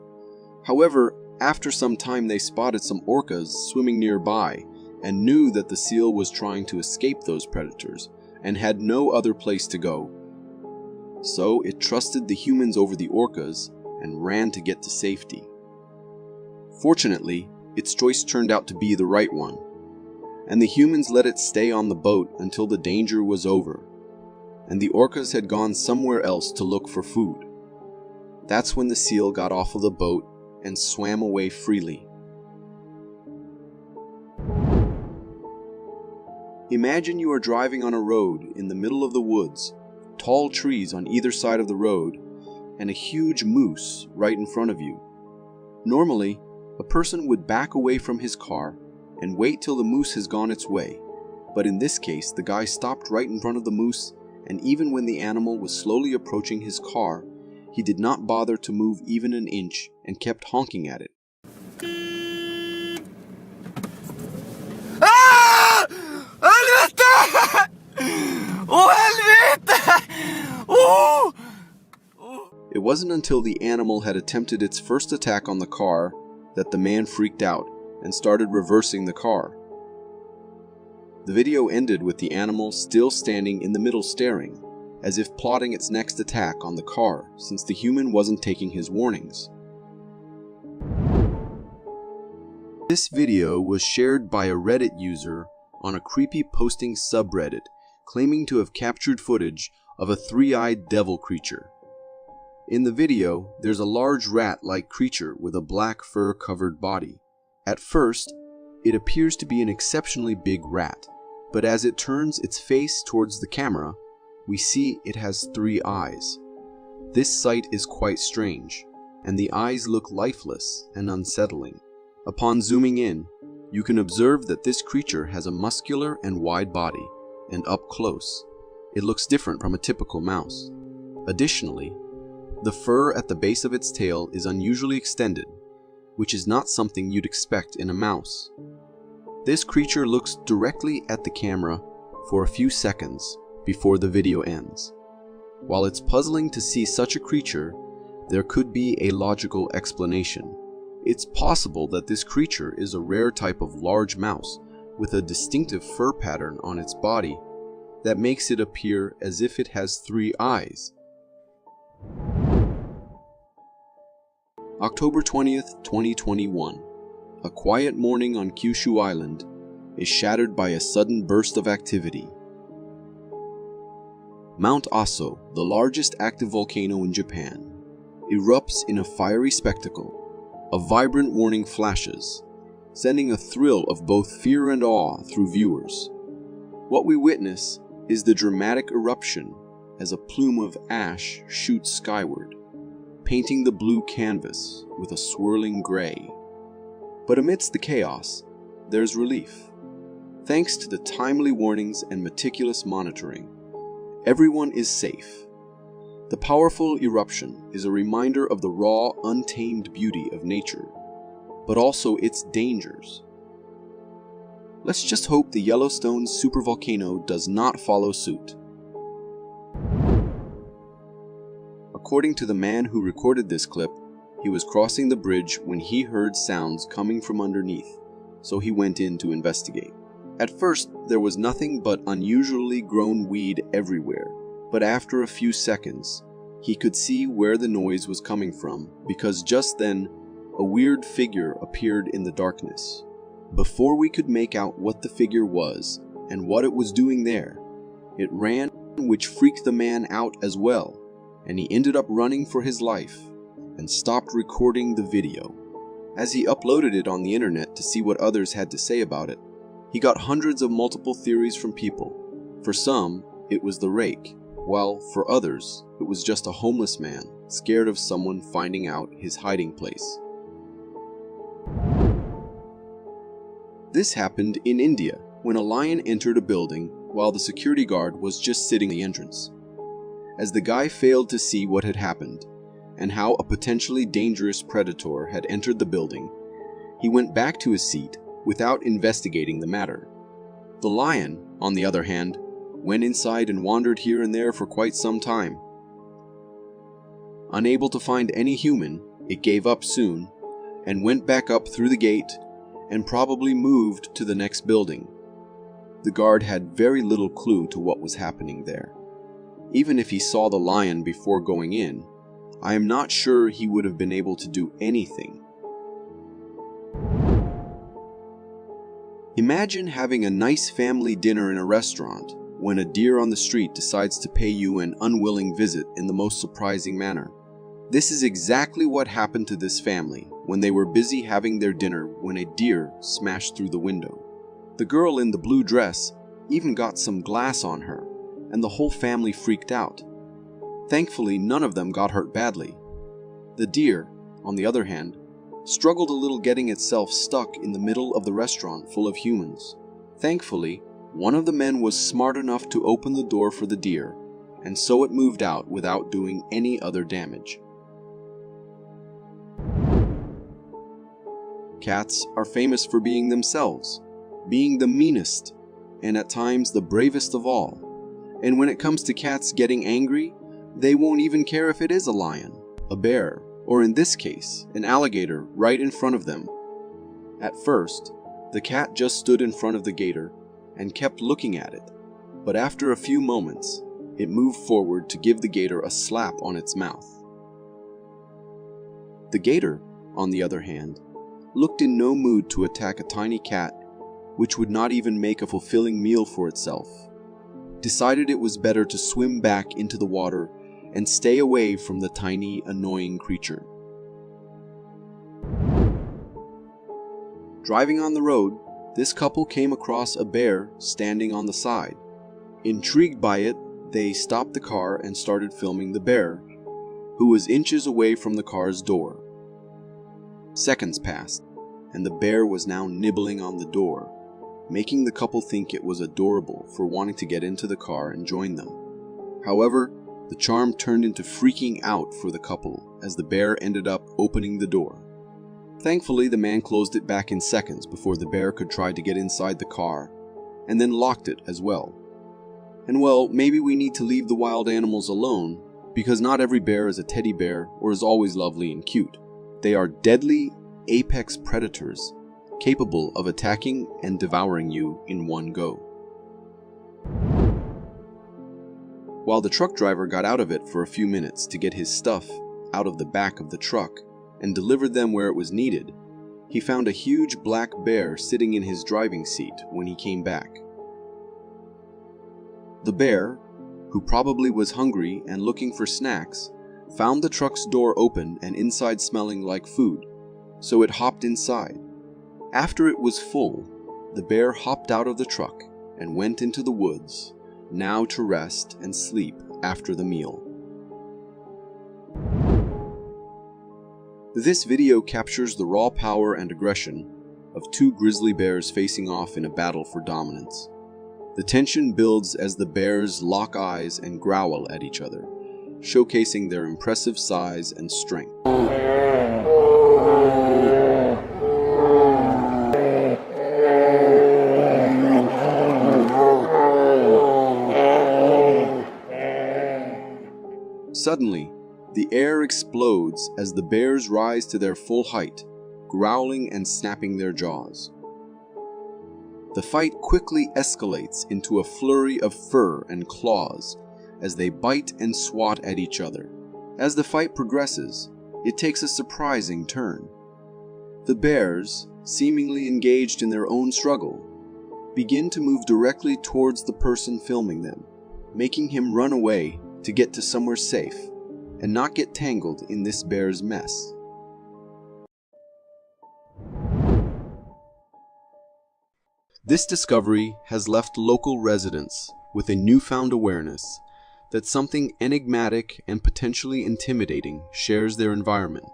However, after some time they spotted some orcas swimming nearby and knew that the seal was trying to escape those predators and had no other place to go. So it trusted the humans over the orcas and ran to get to safety. Fortunately, its choice turned out to be the right one, and the humans let it stay on the boat until the danger was over, and the orcas had gone somewhere else to look for food. That's when the seal got off of the boat and swam away freely. Imagine you are driving on a road in the middle of the woods, tall trees on either side of the road, and a huge moose right in front of you. Normally, a person would back away from his car and wait till the moose has gone its way, but in this case, the guy stopped right in front of the moose, and even when the animal was slowly approaching his car, he did not bother to move even an inch and kept honking at it. It wasn't until the animal had attempted its first attack on the car that the man freaked out and started reversing the car. The video ended with the animal still standing in the middle staring, as if plotting its next attack on the car since the human wasn't taking his warnings. This video was shared by a Reddit user on a creepy posting subreddit claiming to have captured footage of a three-eyed devil creature. In the video, there's a large rat-like creature with a black fur-covered body. At first, it appears to be an exceptionally big rat, but as it turns its face towards the camera, we see it has 3 eyes. This sight is quite strange, and the eyes look lifeless and unsettling. Upon zooming in, you can observe that this creature has a muscular and wide body, and up close, it looks different from a typical mouse. Additionally, the fur at the base of its tail is unusually extended, which is not something you'd expect in a mouse. This creature looks directly at the camera for a few seconds before the video ends. While it's puzzling to see such a creature, there could be a logical explanation. It's possible that this creature is a rare type of large mouse with a distinctive fur pattern on its body that makes it appear as if it has 3 eyes. October 20th, 2021. A quiet morning on Kyushu Island is shattered by a sudden burst of activity. Mount Aso, the largest active volcano in Japan, erupts in a fiery spectacle. A vibrant warning flashes, sending a thrill of both fear and awe through viewers. What we witness is the dramatic eruption as a plume of ash shoots skyward, painting the blue canvas with a swirling gray. But amidst the chaos, there's relief. Thanks to the timely warnings and meticulous monitoring, everyone is safe. The powerful eruption is a reminder of the raw, untamed beauty of nature, but also its dangers. Let's just hope the Yellowstone supervolcano does not follow suit. According to the man who recorded this clip, he was crossing the bridge when he heard sounds coming from underneath, so he went in to investigate. At first, there was nothing but unusually grown weed everywhere, but after a few seconds, he could see where the noise was coming from, because just then, a weird figure appeared in the darkness. Before we could make out what the figure was and what it was doing there, it ran, which freaked the man out as well, and he ended up running for his life and stopped recording the video. As he uploaded it on the internet to see what others had to say about it, he got hundreds of multiple theories from people. For some, it was the rake, while for others, it was just a homeless man scared of someone finding out his hiding place. This happened in India when a lion entered a building while the security guard was just sitting at the entrance. As the guy failed to see what had happened and how a potentially dangerous predator had entered the building, he went back to his seat without investigating the matter. The lion, on the other hand, went inside and wandered here and there for quite some time. Unable to find any human, it gave up soon and went back up through the gate and probably moved to the next building. The guard had very little clue to what was happening there. Even if he saw the lion before going in, I am not sure he would have been able to do anything. Imagine having a nice family dinner in a restaurant when a deer on the street decides to pay you an unwilling visit in the most surprising manner. This is exactly what happened to this family when they were busy having their dinner when a deer smashed through the window. The girl in the blue dress even got some glass on her, and the whole family freaked out. Thankfully, none of them got hurt badly. The deer, on the other hand, struggled a little getting itself stuck in the middle of the restaurant full of humans. Thankfully, one of the men was smart enough to open the door for the deer, and so it moved out without doing any other damage. Cats are famous for being themselves, being the meanest, and at times the bravest of all. And when it comes to cats getting angry, they won't even care if it is a lion, a bear, or in this case, an alligator right in front of them. At first, the cat just stood in front of the gator and kept looking at it, but after a few moments, it moved forward to give the gator a slap on its mouth. The gator, on the other hand, looked in no mood to attack a tiny cat, which would not even make a fulfilling meal for itself. Decided it was better to swim back into the water and stay away from the tiny, annoying creature. Driving on the road, this couple came across a bear standing on the side. Intrigued by it, they stopped the car and started filming the bear, who was inches away from the car's door. Seconds passed, and the bear was now nibbling on the door, making the couple think it was adorable for wanting to get into the car and join them. However, the charm turned into freaking out for the couple as the bear ended up opening the door. Thankfully, the man closed it back in seconds before the bear could try to get inside the car, and then locked it as well. And well, maybe we need to leave the wild animals alone, because not every bear is a teddy bear or is always lovely and cute. They are deadly, apex predators, capable of attacking and devouring you in one go. While the truck driver got out of it for a few minutes to get his stuff out of the back of the truck and delivered them where it was needed, he found a huge black bear sitting in his driving seat when he came back. The bear, who probably was hungry and looking for snacks, found the truck's door open and inside smelling like food, so it hopped inside. After it was full, the bear hopped out of the truck and went into the woods, now to rest and sleep after the meal. This video captures the raw power and aggression of two grizzly bears facing off in a battle for dominance. The tension builds as the bears lock eyes and growl at each other, showcasing their impressive size and strength. Suddenly, the air explodes as the bears rise to their full height, growling and snapping their jaws. The fight quickly escalates into a flurry of fur and claws as they bite and swat at each other. As the fight progresses, it takes a surprising turn. The bears, seemingly engaged in their own struggle, begin to move directly towards the person filming them, making him run away to get to somewhere safe and not get tangled in this bear's mess. This discovery has left local residents with a newfound awareness that something enigmatic and potentially intimidating shares their environment.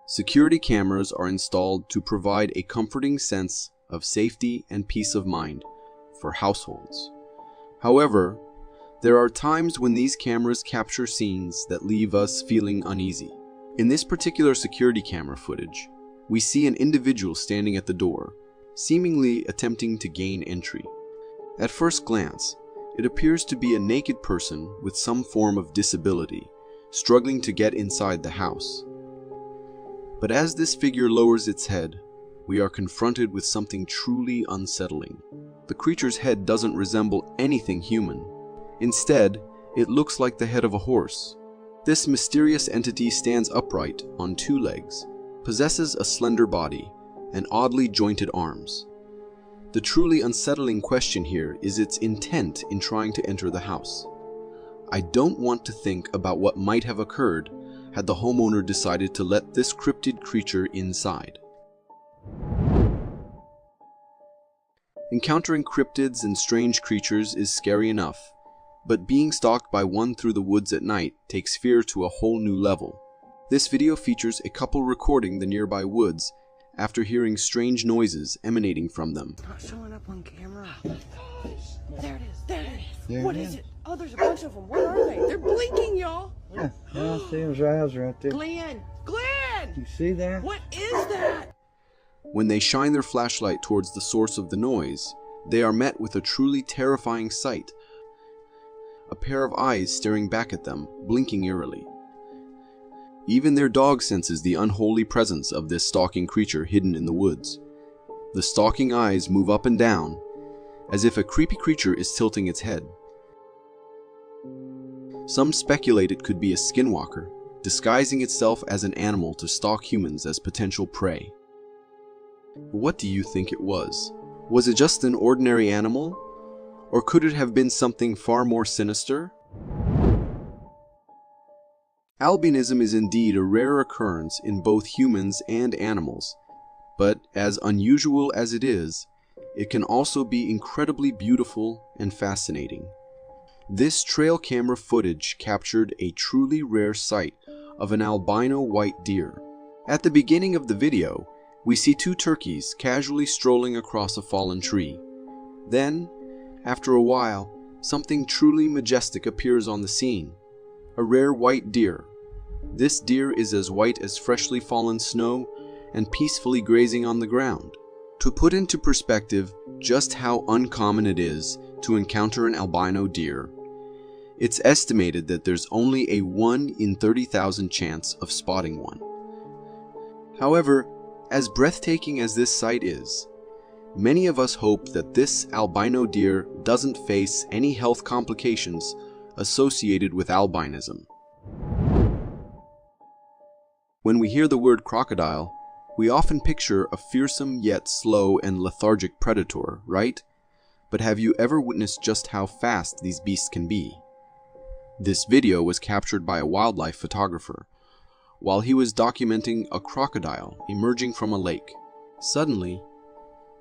Security cameras are installed to provide a comforting sense of safety and peace of mind for households. However, there are times when these cameras capture scenes that leave us feeling uneasy. In this particular security camera footage, we see an individual standing at the door, seemingly attempting to gain entry. At first glance, it appears to be a naked person with some form of disability, struggling to get inside the house. But as this figure lowers its head, we are confronted with something truly unsettling. The creature's head doesn't resemble anything human. Instead, it looks like the head of a horse. This mysterious entity stands upright on two legs, possesses a slender body, and oddly jointed arms. The truly unsettling question here is its intent in trying to enter the house. I don't want to think about what might have occurred had the homeowner decided to let this cryptid creature inside. Encountering cryptids and strange creatures is scary enough, but being stalked by one through the woods at night takes fear to a whole new level. This video features a couple recording the nearby woods after hearing strange noises emanating from them. Not showing up on camera. There it is. There it is. There What it is is. it? Oh, there's a bunch of them. Where are they? They're blinking, y'all. Yeah, I see his eyes right there. Glenn! Glenn! You see that? What is that? When they shine their flashlight towards the source of the noise, they are met with a truly terrifying sight. A pair of eyes staring back at them, blinking eerily. Even their dog senses the unholy presence of this stalking creature hidden in the woods. The stalking eyes move up and down, as if a creepy creature is tilting its head. Some speculate it could be a skinwalker, disguising itself as an animal to stalk humans as potential prey. What do you think it was? Was it just an ordinary animal? Or could it have been something far more sinister? Albinism is indeed a rare occurrence in both humans and animals, but as unusual as it is, it can also be incredibly beautiful and fascinating. This trail camera footage captured a truly rare sight of an albino white deer. At the beginning of the video, we see two turkeys casually strolling across a fallen tree. Then, after a while, something truly majestic appears on the scene. A rare white deer. This deer is as white as freshly fallen snow and peacefully grazing on the ground. To put into perspective just how uncommon it is to encounter an albino deer, it's estimated that there's only a 1 in 30,000 chance of spotting one. However, as breathtaking as this sight is, many of us hope that this albino deer doesn't face any health complications associated with albinism. When we hear the word crocodile, we often picture a fearsome yet slow and lethargic predator, right? But have you ever witnessed just how fast these beasts can be? This video was captured by a wildlife photographer while he was documenting a crocodile emerging from a lake. Suddenly,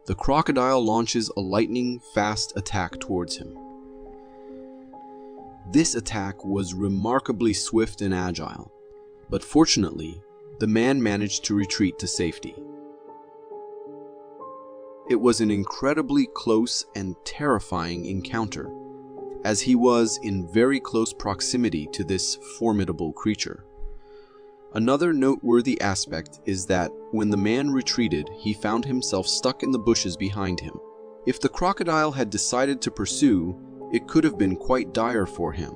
the crocodile launches a lightning-fast attack towards him. This attack was remarkably swift and agile, but fortunately, the man managed to retreat to safety. It was an incredibly close and terrifying encounter, as he was in very close proximity to this formidable creature. Another noteworthy aspect is that when the man retreated, he found himself stuck in the bushes behind him. If the crocodile had decided to pursue, it could have been quite dire for him.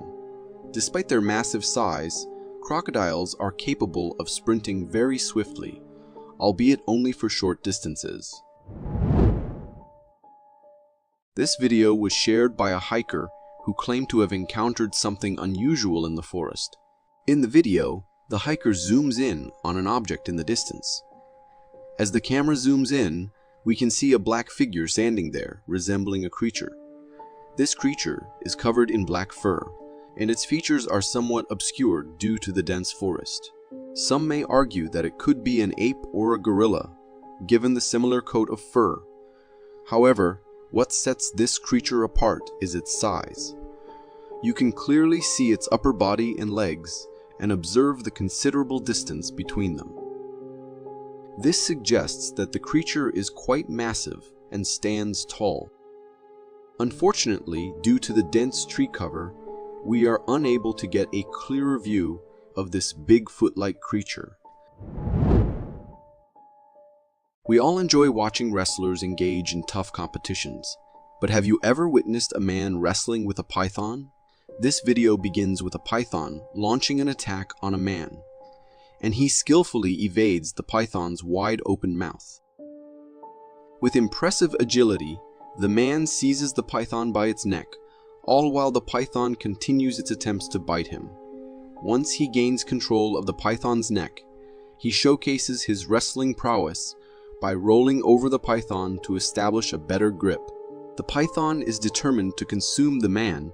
Despite their massive size, crocodiles are capable of sprinting very swiftly, albeit only for short distances. This video was shared by a hiker who claimed to have encountered something unusual in the forest. In the video, the hiker zooms in on an object in the distance. As the camera zooms in, we can see a black figure standing there, resembling a creature. This creature is covered in black fur, and its features are somewhat obscured due to the dense forest. Some may argue that it could be an ape or a gorilla, given the similar coat of fur. However, what sets this creature apart is its size. You can clearly see its upper body and legs, and observe the considerable distance between them. This suggests that the creature is quite massive and stands tall. Unfortunately, due to the dense tree cover, we are unable to get a clearer view of this Bigfoot-like creature. We all enjoy watching wrestlers engage in tough competitions, but have you ever witnessed a man wrestling with a python? This video begins with a python launching an attack on a man, and he skillfully evades the python's wide open mouth. With impressive agility, the man seizes the python by its neck, all while the python continues its attempts to bite him. Once he gains control of the python's neck, he showcases his wrestling prowess by rolling over the python to establish a better grip. The python is determined to consume the man,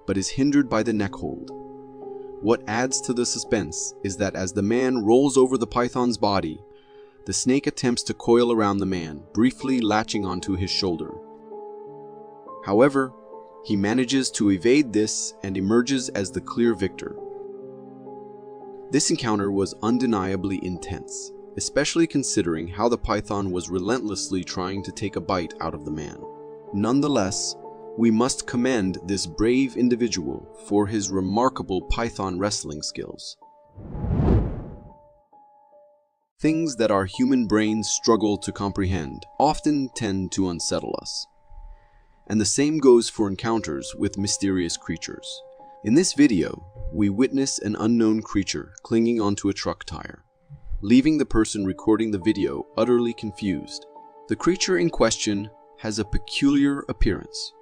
but is hindered by the neck hold. What adds to the suspense is that as the man rolls over the python's body, the snake attempts to coil around the man, briefly latching onto his shoulder. However, he manages to evade this and emerges as the clear victor. This encounter was undeniably intense, especially considering how the python was relentlessly trying to take a bite out of the man. Nonetheless, we must commend this brave individual for his remarkable python wrestling skills. Things that our human brains struggle to comprehend often tend to unsettle us. And the same goes for encounters with mysterious creatures. In this video, we witness an unknown creature clinging onto a truck tire, leaving the person recording the video utterly confused. The creature in question has a peculiar appearance.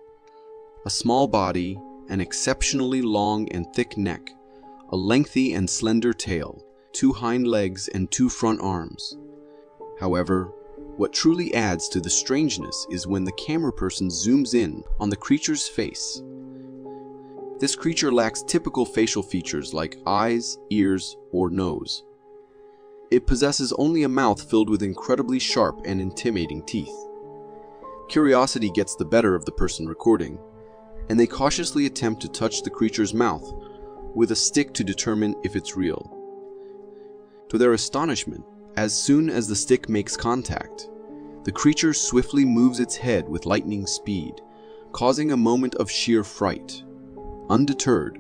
A small body, an exceptionally long and thick neck, a lengthy and slender tail, 2 hind legs and 2 front arms. However, what truly adds to the strangeness is when the camera person zooms in on the creature's face. This creature lacks typical facial features like eyes, ears, or nose. It possesses only a mouth filled with incredibly sharp and intimidating teeth. Curiosity gets the better of the person recording, and they cautiously attempt to touch the creature's mouth with a stick to determine if it's real. To their astonishment, as soon as the stick makes contact, the creature swiftly moves its head with lightning speed, causing a moment of sheer fright. Undeterred,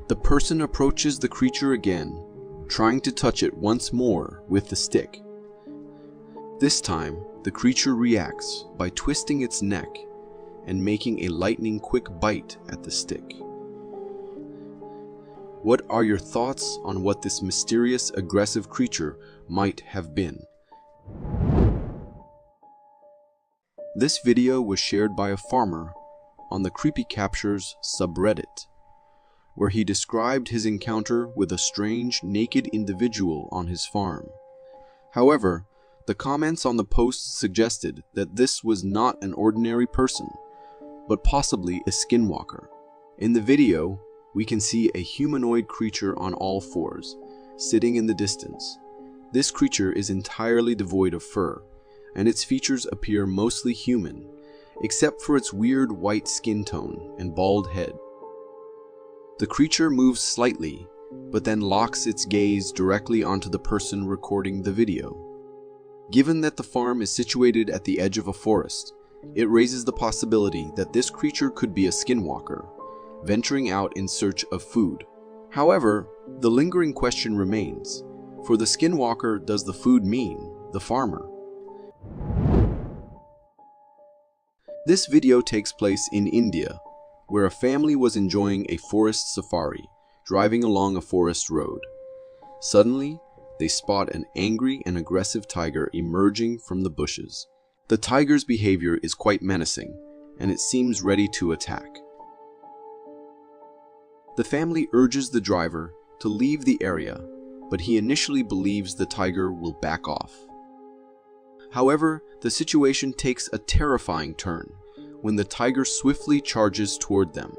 the person approaches the creature again, trying to touch it once more with the stick. This time, the creature reacts by twisting its neck and making a lightning-quick bite at the stick. What are your thoughts on what this mysterious, aggressive creature might have been? This video was shared by a farmer on the Creepy Captures subreddit, where he described his encounter with a strange, naked individual on his farm. However, the comments on the post suggested that this was not an ordinary person, but possibly a skinwalker. In the video, we can see a humanoid creature on all fours, sitting in the distance. This creature is entirely devoid of fur, and its features appear mostly human, except for its weird white skin tone and bald head. The creature moves slightly, but then locks its gaze directly onto the person recording the video. Given that the farm is situated at the edge of a forest, it raises the possibility that this creature could be a skinwalker, venturing out in search of food. However, the lingering question remains, for the skinwalker, does the food mean the farmer? This video takes place in India, where a family was enjoying a forest safari, driving along a forest road. Suddenly, they spot an angry and aggressive tiger emerging from the bushes. The tiger's behavior is quite menacing, and it seems ready to attack. The family urges the driver to leave the area, but he initially believes the tiger will back off. However, the situation takes a terrifying turn when the tiger swiftly charges toward them.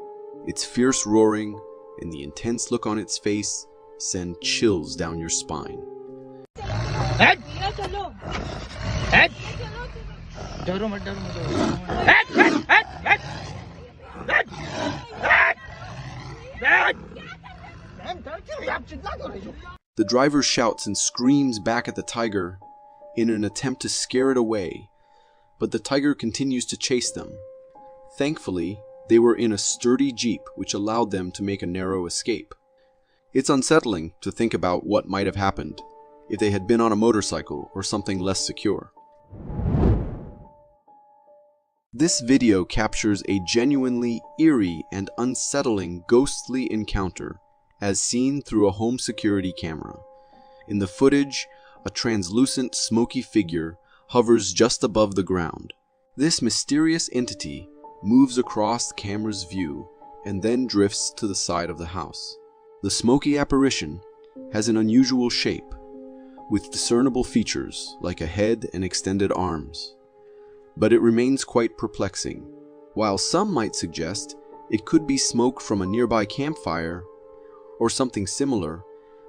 Its fierce roaring and the intense look on its face send chills down your spine. The driver shouts and screams back at the tiger in an attempt to scare it away, but the tiger continues to chase them. Thankfully, they were in a sturdy jeep which allowed them to make a narrow escape. It's unsettling to think about what might have happened if they had been on a motorcycle or something less secure. This video captures a genuinely eerie and unsettling ghostly encounter as seen through a home security camera. In the footage, a translucent, smoky figure hovers just above the ground. This mysterious entity moves across the camera's view and then drifts to the side of the house. The smoky apparition has an unusual shape, with discernible features like a head and extended arms. But it remains quite perplexing. While some might suggest it could be smoke from a nearby campfire or something similar,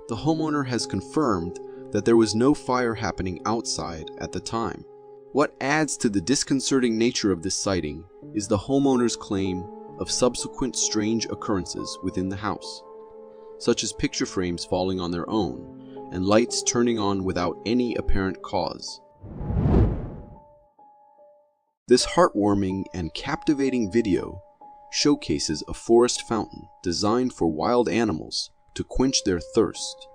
the homeowner has confirmed that there was no fire happening outside at the time. What adds to the disconcerting nature of this sighting is the homeowner's claim of subsequent strange occurrences within the house, such as picture frames falling on their own and lights turning on without any apparent cause. This heartwarming and captivating video showcases a forest fountain designed for wild animals to quench their thirst.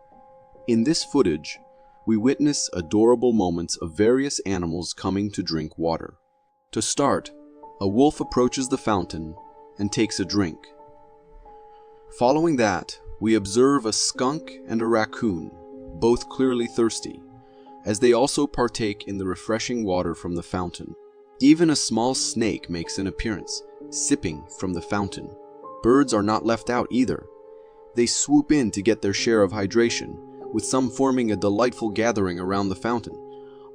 In this footage, we witness adorable moments of various animals coming to drink water. To start, a wolf approaches the fountain and takes a drink. Following that, we observe a skunk and a raccoon, both clearly thirsty, as they also partake in the refreshing water from the fountain. Even a small snake makes an appearance, sipping from the fountain. Birds are not left out either. They swoop in to get their share of hydration, with some forming a delightful gathering around the fountain,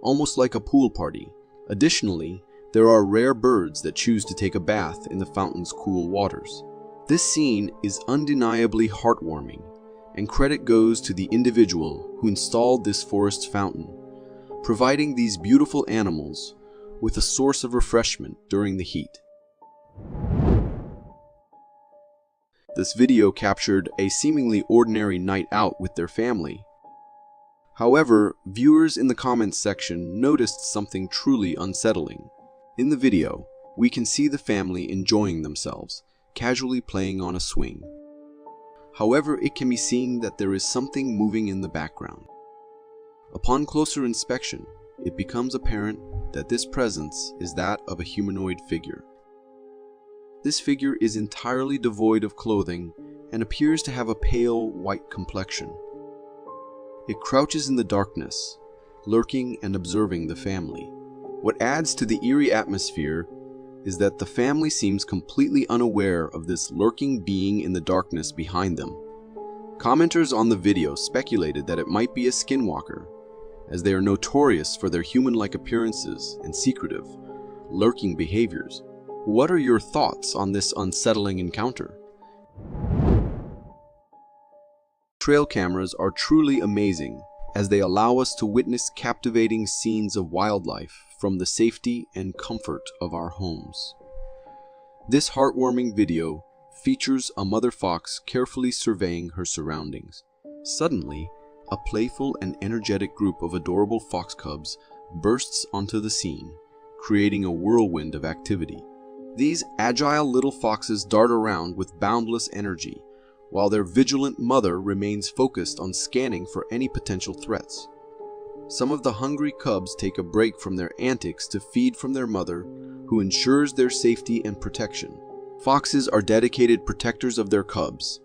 almost like a pool party. Additionally, there are rare birds that choose to take a bath in the fountain's cool waters. This scene is undeniably heartwarming, and credit goes to the individual who installed this forest fountain, providing these beautiful animals with a source of refreshment during the heat. This video captured a seemingly ordinary night out with their family. However, viewers in the comments section noticed something truly unsettling. In the video, we can see the family enjoying themselves, casually playing on a swing. However, it can be seen that there is something moving in the background. Upon closer inspection, it becomes apparent that this presence is that of a humanoid figure. This figure is entirely devoid of clothing and appears to have a pale white complexion. It crouches in the darkness, lurking and observing the family. What adds to the eerie atmosphere is that the family seems completely unaware of this lurking being in the darkness behind them. Commenters on the video speculated that it might be a skinwalker, as they are notorious for their human-like appearances and secretive, lurking behaviors. What are your thoughts on this unsettling encounter? Trail cameras are truly amazing, as they allow us to witness captivating scenes of wildlife from the safety and comfort of our homes. This heartwarming video features a mother fox carefully surveying her surroundings. Suddenly, a playful and energetic group of adorable fox cubs bursts onto the scene, creating a whirlwind of activity. These agile little foxes dart around with boundless energy, while their vigilant mother remains focused on scanning for any potential threats. Some of the hungry cubs take a break from their antics to feed from their mother, who ensures their safety and protection. Foxes are dedicated protectors of their cubs,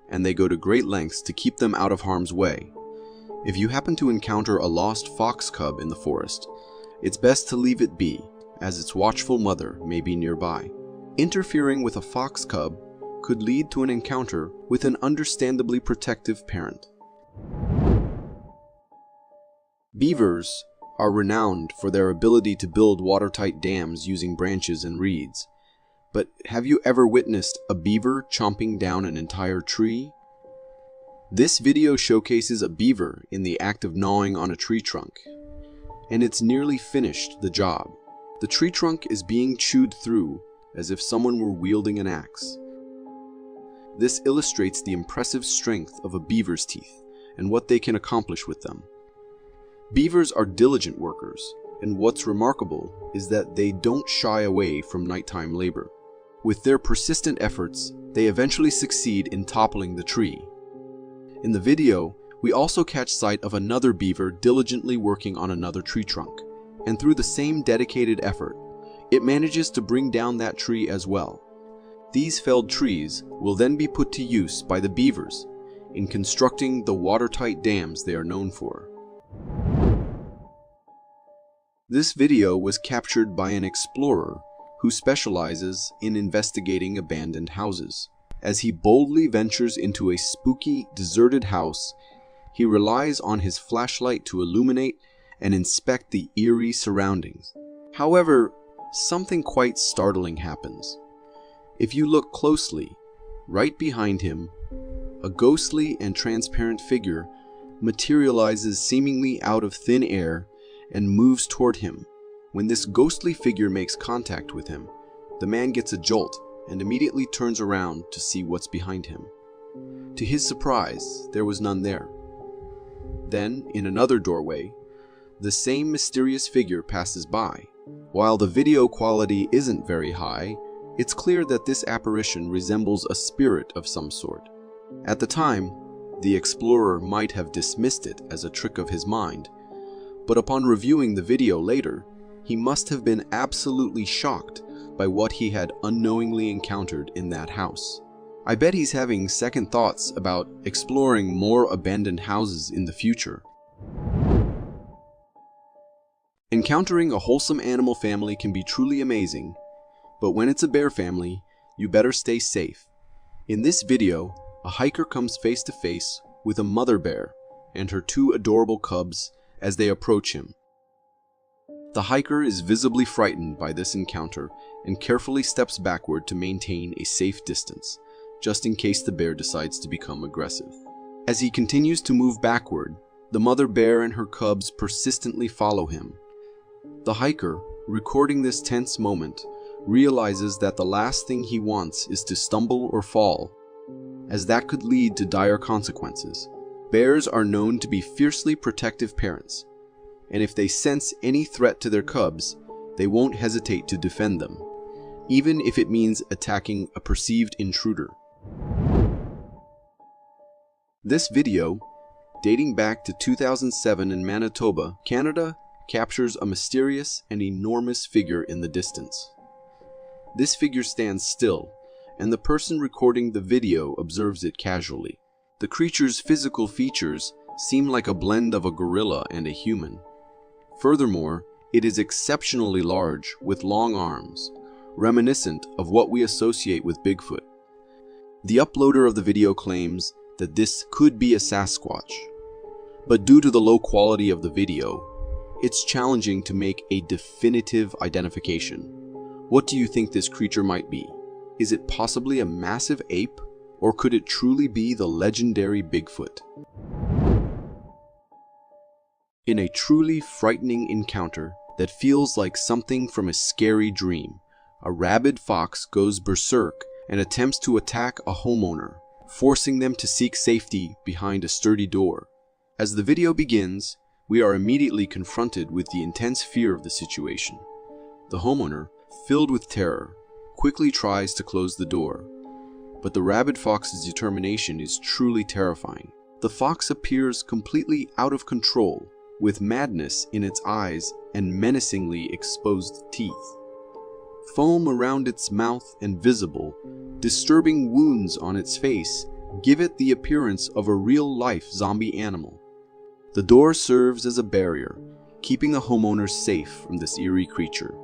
and they go to great lengths to keep them out of harm's way. If you happen to encounter a lost fox cub in the forest, it's best to leave it be, as its watchful mother may be nearby. Interfering with a fox cub could lead to an encounter with an understandably protective parent. Beavers are renowned for their ability to build watertight dams using branches and reeds. But have you ever witnessed a beaver chomping down an entire tree? This video showcases a beaver in the act of gnawing on a tree trunk, and it's nearly finished the job. The tree trunk is being chewed through as if someone were wielding an axe. This illustrates the impressive strength of a beaver's teeth and what they can accomplish with them. Beavers are diligent workers, and what's remarkable is that they don't shy away from nighttime labor. With their persistent efforts, they eventually succeed in toppling the tree. In the video, we also catch sight of another beaver diligently working on another tree trunk, and through the same dedicated effort, it manages to bring down that tree as well. These felled trees will then be put to use by the beavers in constructing the watertight dams they are known for. This video was captured by an explorer who specializes in investigating abandoned houses. As he boldly ventures into a spooky, deserted house, he relies on his flashlight to illuminate and inspect the eerie surroundings. However, something quite startling happens. If you look closely, right behind him, a ghostly and transparent figure materializes seemingly out of thin air and moves toward him. When this ghostly figure makes contact with him, the man gets a jolt and immediately turns around to see what's behind him. To his surprise, there was none there. Then, in another doorway, the same mysterious figure passes by. While the video quality isn't very high, it's clear that this apparition resembles a spirit of some sort. At the time, the explorer might have dismissed it as a trick of his mind, but upon reviewing the video later, he must have been absolutely shocked by what he had unknowingly encountered in that house. I bet he's having second thoughts about exploring more abandoned houses in the future. Encountering a wholesome animal family can be truly amazing, but when it's a bear family, you better stay safe. In this video, a hiker comes face to face with a mother bear and her two adorable cubs as they approach him. The hiker is visibly frightened by this encounter and carefully steps backward to maintain a safe distance, just in case the bear decides to become aggressive. As he continues to move backward, the mother bear and her cubs persistently follow him. The hiker, recording this tense moment, realizes that the last thing he wants is to stumble or fall, as that could lead to dire consequences. Bears are known to be fiercely protective parents, and if they sense any threat to their cubs, they won't hesitate to defend them, even if it means attacking a perceived intruder. This video, dating back to 2007 in Manitoba, Canada, captures a mysterious and enormous figure in the distance. This figure stands still, and the person recording the video observes it casually. The creature's physical features seem like a blend of a gorilla and a human. Furthermore, it is exceptionally large with long arms, reminiscent of what we associate with Bigfoot. The uploader of the video claims that this could be a Sasquatch, but due to the low quality of the video, it's challenging to make a definitive identification. What do you think this creature might be? Is it possibly a massive ape, or could it truly be the legendary Bigfoot? In a truly frightening encounter that feels like something from a scary dream, a rabid fox goes berserk and attempts to attack a homeowner, forcing them to seek safety behind a sturdy door. As the video begins, we are immediately confronted with the intense fear of the situation. The homeowner, filled with terror, quickly tries to close the door, but the rabid fox's determination is truly terrifying. The fox appears completely out of control, with madness in its eyes and menacingly exposed teeth. Foam around its mouth and visible, disturbing wounds on its face give it the appearance of a real-life zombie animal. The door serves as a barrier, keeping the homeowners safe from this eerie creature.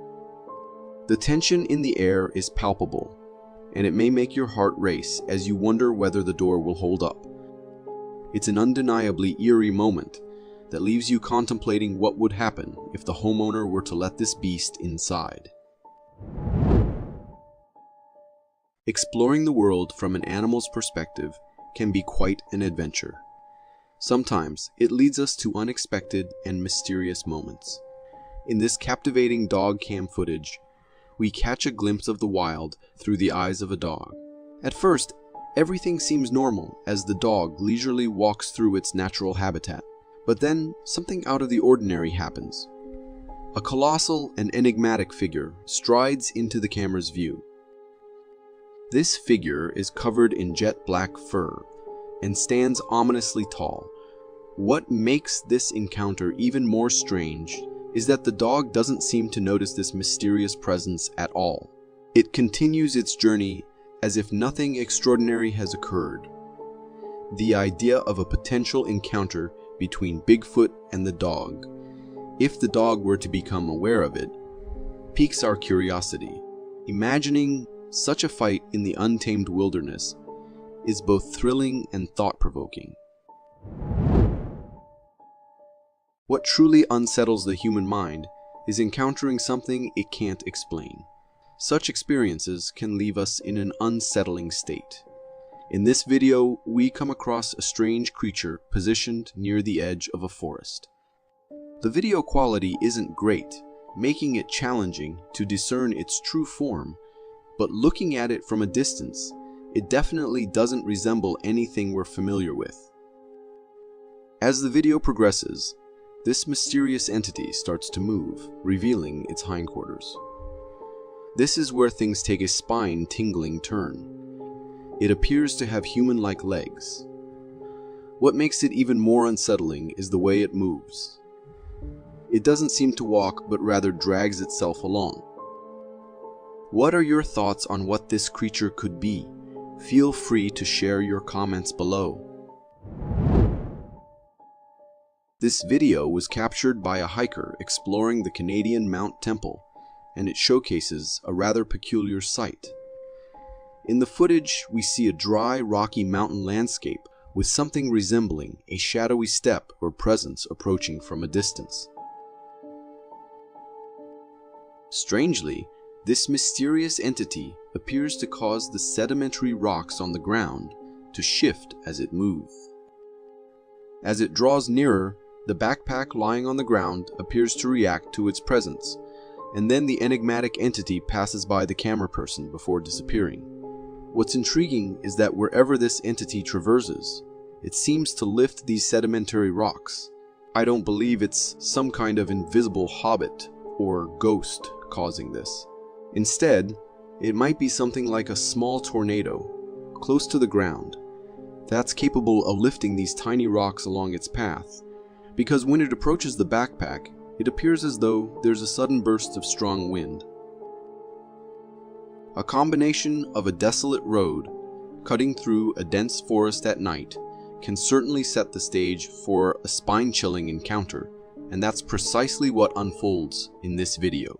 The tension in the air is palpable, and it may make your heart race as you wonder whether the door will hold up. It's an undeniably eerie moment that leaves you contemplating what would happen if the homeowner were to let this beast inside. Exploring the world from an animal's perspective can be quite an adventure. Sometimes it leads us to unexpected and mysterious moments. In this captivating dog cam footage, we catch a glimpse of the wild through the eyes of a dog. At first, everything seems normal as the dog leisurely walks through its natural habitat. But then, something out of the ordinary happens. A colossal and enigmatic figure strides into the camera's view. This figure is covered in jet black fur and stands ominously tall. What makes this encounter even more strange is that the dog doesn't seem to notice this mysterious presence at all. It continues its journey as if nothing extraordinary has occurred. The idea of a potential encounter between Bigfoot and the dog, if the dog were to become aware of it, piques our curiosity. Imagining such a fight in the untamed wilderness is both thrilling and thought-provoking. What truly unsettles the human mind is encountering something it can't explain. Such experiences can leave us in an unsettling state. In this video, we come across a strange creature positioned near the edge of a forest. The video quality isn't great, making it challenging to discern its true form, but looking at it from a distance, it definitely doesn't resemble anything we're familiar with. As the video progresses, this mysterious entity starts to move, revealing its hindquarters. This is where things take a spine-tingling turn. It appears to have human-like legs. What makes it even more unsettling is the way it moves. It doesn't seem to walk, but rather drags itself along. What are your thoughts on what this creature could be? Feel free to share your comments below. This video was captured by a hiker exploring the Canadian Mount Temple, and it showcases a rather peculiar sight. In the footage, we see a dry, rocky mountain landscape with something resembling a shadowy step or presence approaching from a distance. Strangely, this mysterious entity appears to cause the sedimentary rocks on the ground to shift as it moves. As it draws nearer, the backpack lying on the ground appears to react to its presence, and then the enigmatic entity passes by the camera person before disappearing. What's intriguing is that wherever this entity traverses, it seems to lift these sedimentary rocks. I don't believe it's some kind of invisible hobbit or ghost causing this. Instead, it might be something like a small tornado, close to the ground, that's capable of lifting these tiny rocks along its path, because when it approaches the backpack, it appears as though there's a sudden burst of strong wind. A combination of a desolate road cutting through a dense forest at night can certainly set the stage for a spine-chilling encounter, and that's precisely what unfolds in this video.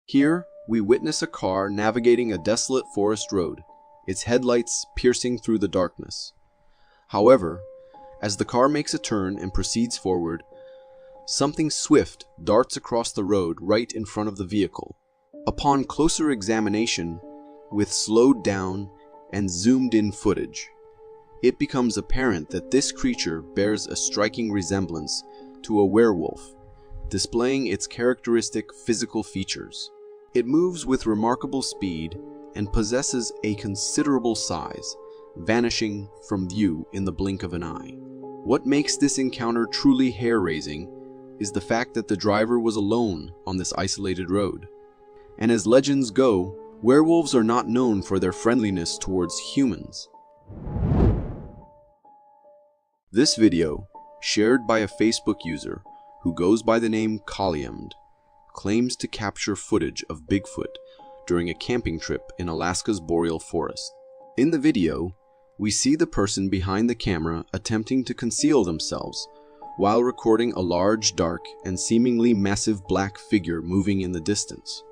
Here, we witness a car navigating a desolate forest road, its headlights piercing through the darkness. However, as the car makes a turn and proceeds forward, something swift darts across the road right in front of the vehicle. Upon closer examination, with slowed down and zoomed in footage, it becomes apparent that this creature bears a striking resemblance to a werewolf, displaying its characteristic physical features. It moves with remarkable speed and possesses a considerable size, vanishing from view in the blink of an eye. What makes this encounter truly hair-raising is the fact that the driver was alone on this isolated road. And as legends go, werewolves are not known for their friendliness towards humans. This video, shared by a Facebook user who goes by the name Colliamed, claims to capture footage of Bigfoot during a camping trip in Alaska's boreal forest. In the video, we see the person behind the camera attempting to conceal themselves while recording a large, dark, and seemingly massive black figure moving in the distance.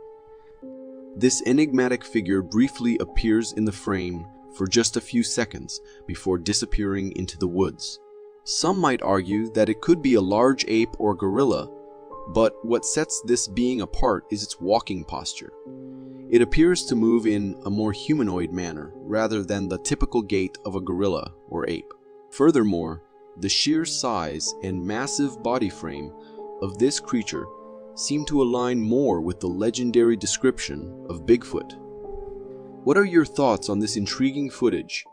This enigmatic figure briefly appears in the frame for just a few seconds before disappearing into the woods. Some might argue that it could be a large ape or gorilla, but what sets this being apart is its walking posture. It appears to move in a more humanoid manner rather than the typical gait of a gorilla or ape. Furthermore, the sheer size and massive body frame of this creature seem to align more with the legendary description of Bigfoot. What are your thoughts on this intriguing footage?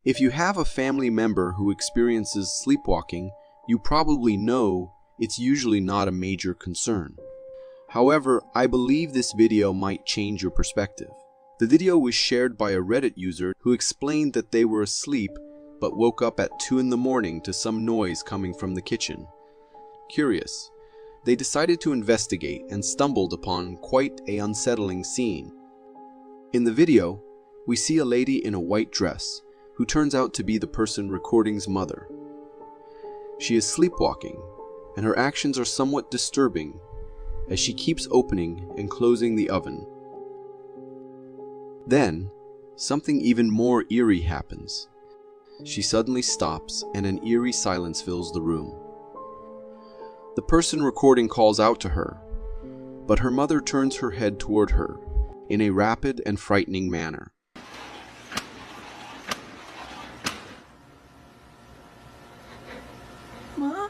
If you have a family member who experiences sleepwalking, you probably know it's usually not a major concern. However, I believe this video might change your perspective. The video was shared by a Reddit user who explained that they were asleep but woke up at 2 in the morning to some noise coming from the kitchen. Curious, they decided to investigate and stumbled upon quite an unsettling scene. In the video, we see a lady in a white dress who turns out to be the person recording's mother. She is sleepwalking, and her actions are somewhat disturbing as she keeps opening and closing the oven. Then, something even more eerie happens. She suddenly stops and an eerie silence fills the room. The person recording calls out to her, but her mother turns her head toward her in a rapid and frightening manner. Ma?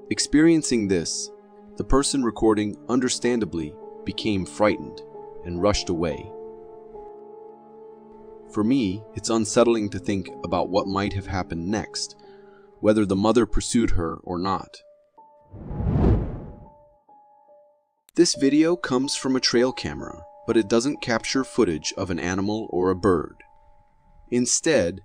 Experiencing this, the person recording understandably became frightened and rushed away. For me, it's unsettling to think about what might have happened next, whether the mother pursued her or not. This video comes from a trail camera, but it doesn't capture footage of an animal or a bird. Instead,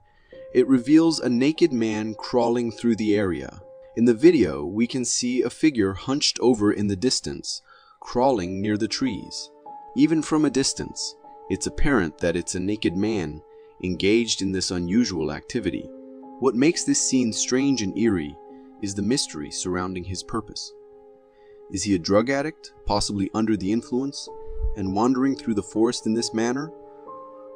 it reveals a naked man crawling through the area. In the video, we can see a figure hunched over in the distance, crawling near the trees. Even from a distance, it's apparent that it's a naked man engaged in this unusual activity. What makes this scene strange and eerie is the mystery surrounding his purpose. Is he a drug addict, possibly under the influence, and wandering through the forest in this manner?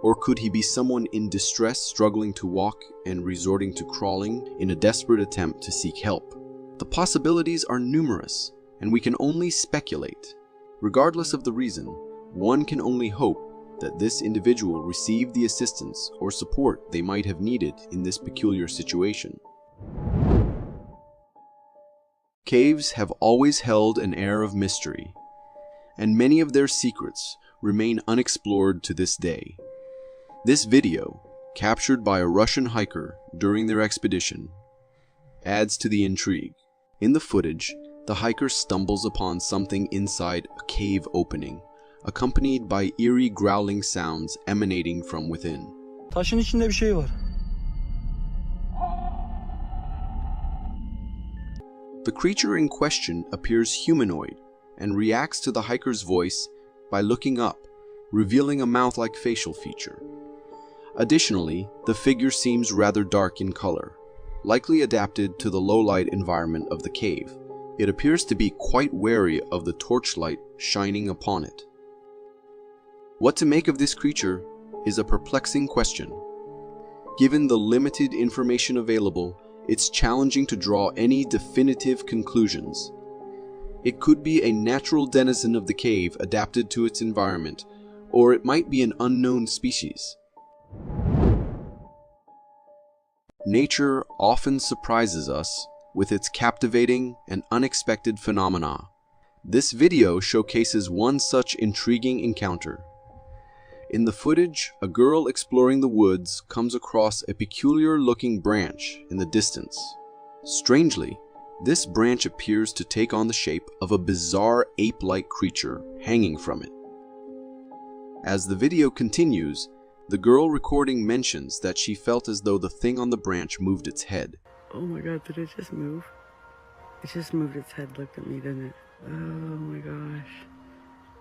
Or could he be someone in distress struggling to walk and resorting to crawling in a desperate attempt to seek help? The possibilities are numerous, and we can only speculate. Regardless of the reason, one can only hope that this individual received the assistance or support they might have needed in this peculiar situation. Caves have always held an air of mystery, and many of their secrets remain unexplored to this day. This video, captured by a Russian hiker during their expedition, adds to the intrigue. In the footage, the hiker stumbles upon something inside a cave opening, accompanied by eerie growling sounds emanating from within. Taşın içinde bir şey var. The creature in question appears humanoid and reacts to the hiker's voice by looking up, revealing a mouth-like facial feature. Additionally, the figure seems rather dark in color, likely adapted to the low-light environment of the cave. It appears to be quite wary of the torchlight shining upon it. What to make of this creature is a perplexing question. Given the limited information available, it's challenging to draw any definitive conclusions. It could be a natural denizen of the cave adapted to its environment, or it might be an unknown species. Nature often surprises us with its captivating and unexpected phenomena. This video showcases one such intriguing encounter. In the footage, a girl exploring the woods comes across a peculiar-looking branch in the distance. Strangely, this branch appears to take on the shape of a bizarre ape-like creature hanging from it. As the video continues, the girl recording mentions that she felt as though the thing on the branch moved its head. Oh my god, did it just move? It just moved its head, looked at me, didn't it? Oh my gosh.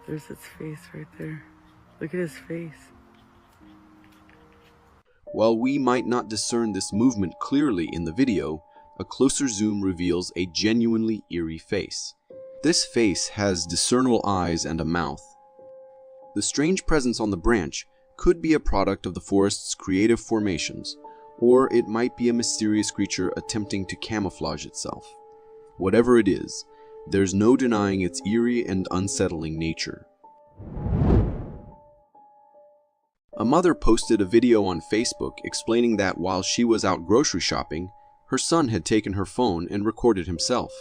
There's its face right there. Look at his face. While we might not discern this movement clearly in the video, a closer zoom reveals a genuinely eerie face. This face has discernible eyes and a mouth. The strange presence on the branch could be a product of the forest's creative formations, or it might be a mysterious creature attempting to camouflage itself. Whatever it is, there's no denying its eerie and unsettling nature. A mother posted a video on Facebook explaining that while she was out grocery shopping, her son had taken her phone and recorded himself.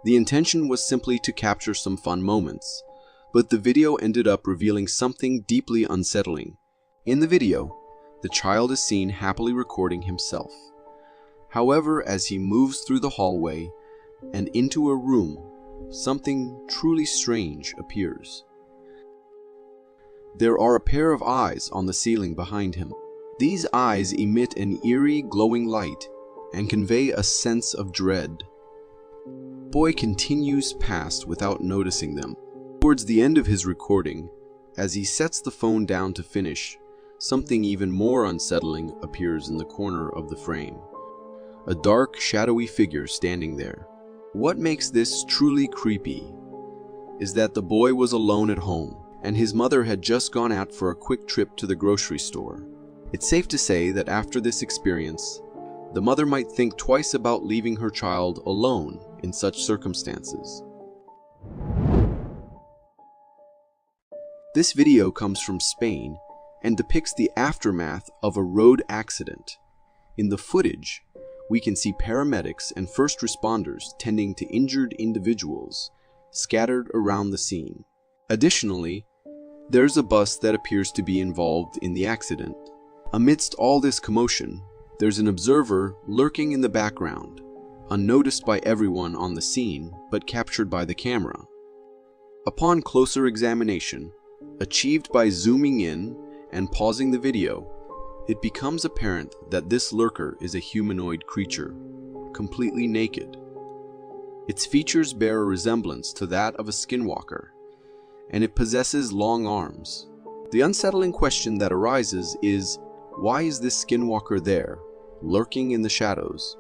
The intention was simply to capture some fun moments, but the video ended up revealing something deeply unsettling. In the video, the child is seen happily recording himself. However, as he moves through the hallway and into a room, something truly strange appears. There are a pair of eyes on the ceiling behind him. These eyes emit an eerie, glowing light and convey a sense of dread. Boy continues past without noticing them. Towards the end of his recording, as he sets the phone down to finish, something even more unsettling appears in the corner of the frame. A dark, shadowy figure standing there. What makes this truly creepy is that the boy was alone at home, and his mother had just gone out for a quick trip to the grocery store. It's safe to say that after this experience, the mother might think twice about leaving her child alone in such circumstances. This video comes from Spain and depicts the aftermath of a road accident. In the footage, we can see paramedics and first responders tending to injured individuals scattered around the scene. Additionally, there's a bus that appears to be involved in the accident. Amidst all this commotion, there's an observer lurking in the background, unnoticed by everyone on the scene, but captured by the camera. Upon closer examination, achieved by zooming in and pausing the video, it becomes apparent that this lurker is a humanoid creature, completely naked. Its features bear a resemblance to that of a skinwalker, and it possesses long arms. The unsettling question that arises is, why is this skinwalker there, lurking in the shadows?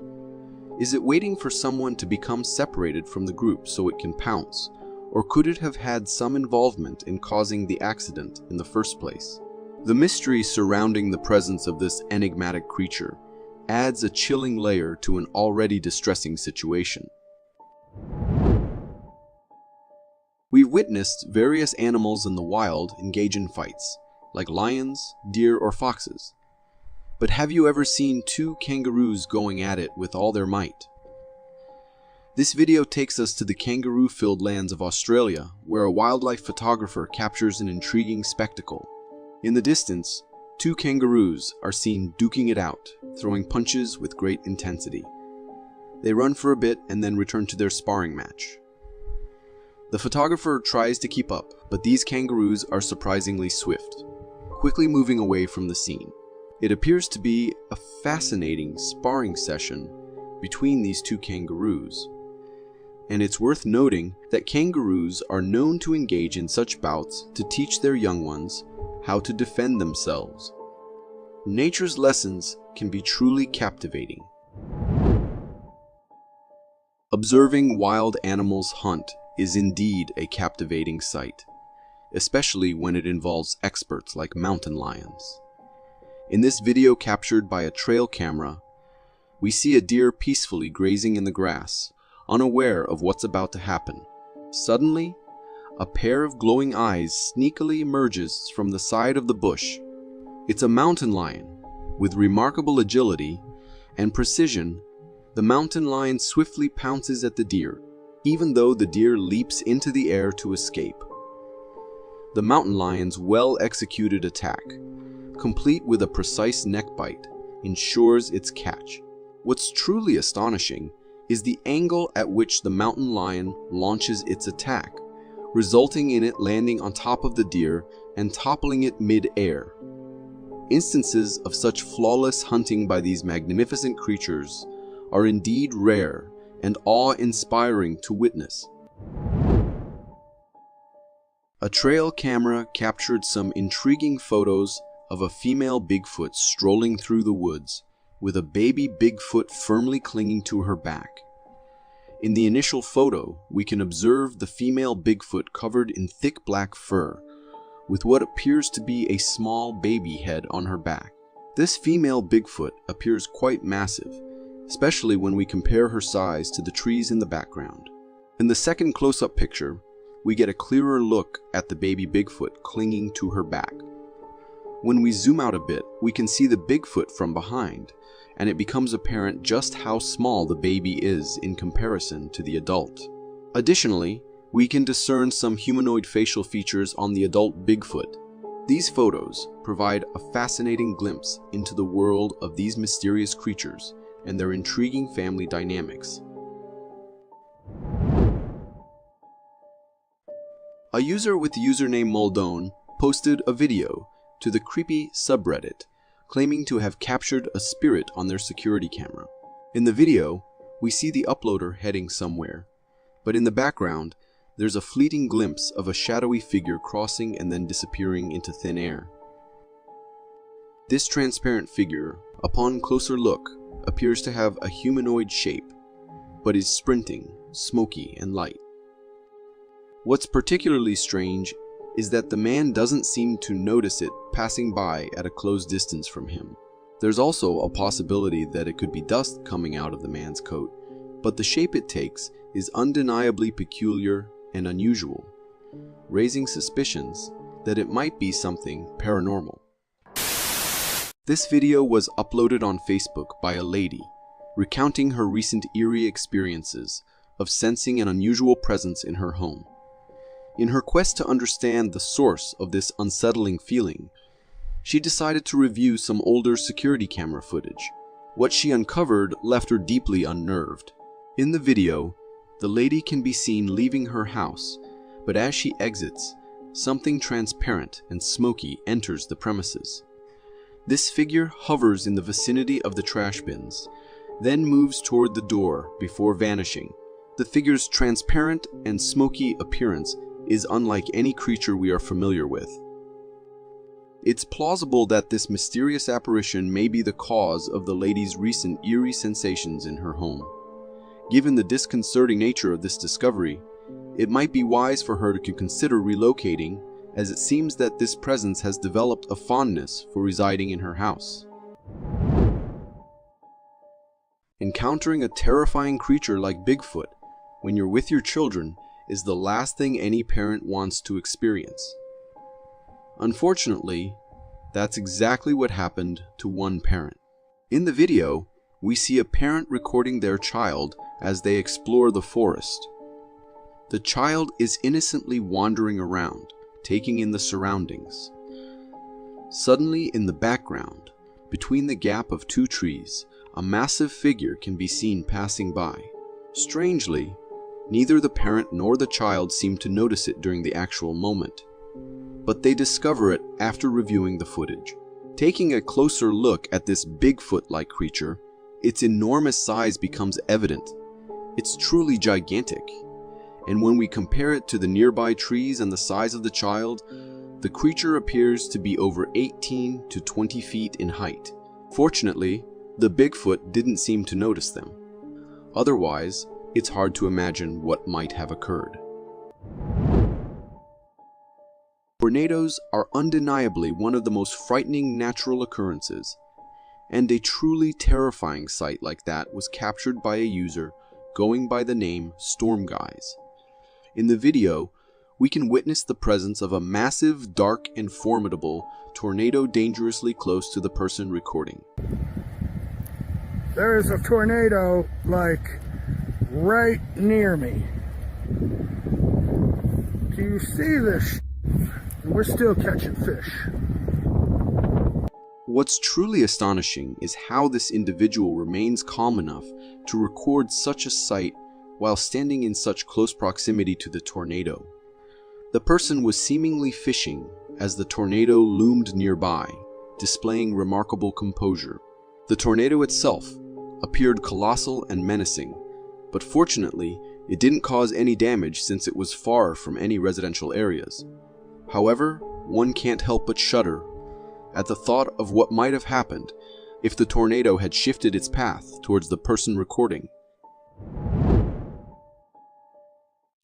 Is it waiting for someone to become separated from the group so it can pounce, or could it have had some involvement in causing the accident in the first place? The mystery surrounding the presence of this enigmatic creature adds a chilling layer to an already distressing situation. We've witnessed various animals in the wild engage in fights, like lions, deer, or foxes. But have you ever seen two kangaroos going at it with all their might? This video takes us to the kangaroo-filled lands of Australia, where a wildlife photographer captures an intriguing spectacle. In the distance, two kangaroos are seen duking it out, throwing punches with great intensity. They run for a bit and then return to their sparring match. The photographer tries to keep up, but these kangaroos are surprisingly swift, quickly moving away from the scene. It appears to be a fascinating sparring session between these two kangaroos. And it's worth noting that kangaroos are known to engage in such bouts to teach their young ones how to defend themselves. Nature's lessons can be truly captivating. Observing wild animals hunt is indeed a captivating sight, especially when it involves experts like mountain lions. In this video captured by a trail camera, we see a deer peacefully grazing in the grass, unaware of what's about to happen. Suddenly, a pair of glowing eyes sneakily emerges from the side of the bush. It's a mountain lion. With remarkable agility and precision, the mountain lion swiftly pounces at the deer, even though the deer leaps into the air to escape. The mountain lion's well-executed attack, complete with a precise neck bite, ensures its catch. What's truly astonishing is the angle at which the mountain lion launches its attack, resulting in it landing on top of the deer and toppling it mid-air. Instances of such flawless hunting by these magnificent creatures are indeed rare and awe-inspiring to witness. A trail camera captured some intriguing photos of a female Bigfoot strolling through the woods, with a baby Bigfoot firmly clinging to her back. In the initial photo, we can observe the female Bigfoot covered in thick black fur, with what appears to be a small baby head on her back. This female Bigfoot appears quite massive, especially when we compare her size to the trees in the background. In the second close-up picture, we get a clearer look at the baby Bigfoot clinging to her back. When we zoom out a bit, we can see the Bigfoot from behind, and it becomes apparent just how small the baby is in comparison to the adult. Additionally, we can discern some humanoid facial features on the adult Bigfoot. These photos provide a fascinating glimpse into the world of these mysterious creatures and their intriguing family dynamics. A user with the username Muldone posted a video to the creepy subreddit claiming to have captured a spirit on their security camera. In the video, we see the uploader heading somewhere, but in the background, there's a fleeting glimpse of a shadowy figure crossing and then disappearing into thin air. This transparent figure, upon closer look, appears to have a humanoid shape, but is sprinting, smoky, and light. What's particularly strange is that the man doesn't seem to notice it passing by at a close distance from him. There's also a possibility that it could be dust coming out of the man's coat, but the shape it takes is undeniably peculiar and unusual, raising suspicions that it might be something paranormal. This video was uploaded on Facebook by a lady, recounting her recent eerie experiences of sensing an unusual presence in her home. In her quest to understand the source of this unsettling feeling, she decided to review some older security camera footage. What she uncovered left her deeply unnerved. In the video, the lady can be seen leaving her house, but as she exits, something transparent and smoky enters the premises. This figure hovers in the vicinity of the trash bins, then moves toward the door before vanishing. The figure's transparent and smoky appearance is unlike any creature we are familiar with. It's plausible that this mysterious apparition may be the cause of the lady's recent eerie sensations in her home. Given the disconcerting nature of this discovery, it might be wise for her to consider relocating, as it seems that this presence has developed a fondness for residing in her house. Encountering a terrifying creature like Bigfoot when you're with your children is the last thing any parent wants to experience. Unfortunately, that's exactly what happened to one parent. In the video, we see a parent recording their child as they explore the forest. The child is innocently wandering around, taking in the surroundings. Suddenly, in the background, between the gap of two trees, a massive figure can be seen passing by. Strangely, neither the parent nor the child seem to notice it during the actual moment, but they discover it after reviewing the footage. Taking a closer look at this Bigfoot-like creature, its enormous size becomes evident. It's truly gigantic. And when we compare it to the nearby trees and the size of the child, the creature appears to be over 18 to 20 feet in height. Fortunately, the Bigfoot didn't seem to notice them. Otherwise, it's hard to imagine what might have occurred. Tornadoes are undeniably one of the most frightening natural occurrences, and a truly terrifying sight like that was captured by a user going by the name Storm Guys. In the video, we can witness the presence of a massive, dark, and formidable tornado dangerously close to the person recording. There is a tornado, like, right near me. Do you see this? We're still catching fish. What's truly astonishing is how this individual remains calm enough to record such a sight while standing in such close proximity to the tornado. The person was seemingly fishing as the tornado loomed nearby, displaying remarkable composure. The tornado itself appeared colossal and menacing, but fortunately, it didn't cause any damage since it was far from any residential areas. However, one can't help but shudder at the thought of what might have happened if the tornado had shifted its path towards the person recording.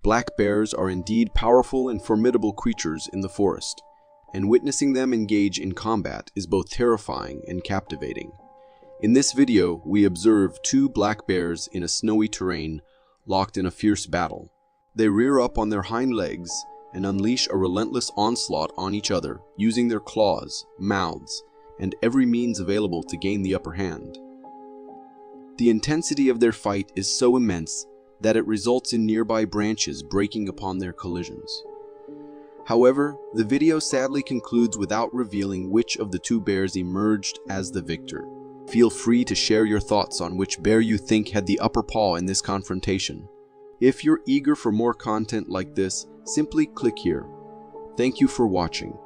Black bears are indeed powerful and formidable creatures in the forest, and witnessing them engage in combat is both terrifying and captivating. In this video, we observe two black bears in a snowy terrain locked in a fierce battle. They rear up on their hind legs and unleash a relentless onslaught on each other, using their claws, mouths, and every means available to gain the upper hand. The intensity of their fight is so immense that it results in nearby branches breaking upon their collisions. However, the video sadly concludes without revealing which of the two bears emerged as the victor. Feel free to share your thoughts on which bear you think had the upper paw in this confrontation. If you're eager for more content like this, simply click here. Thank you for watching.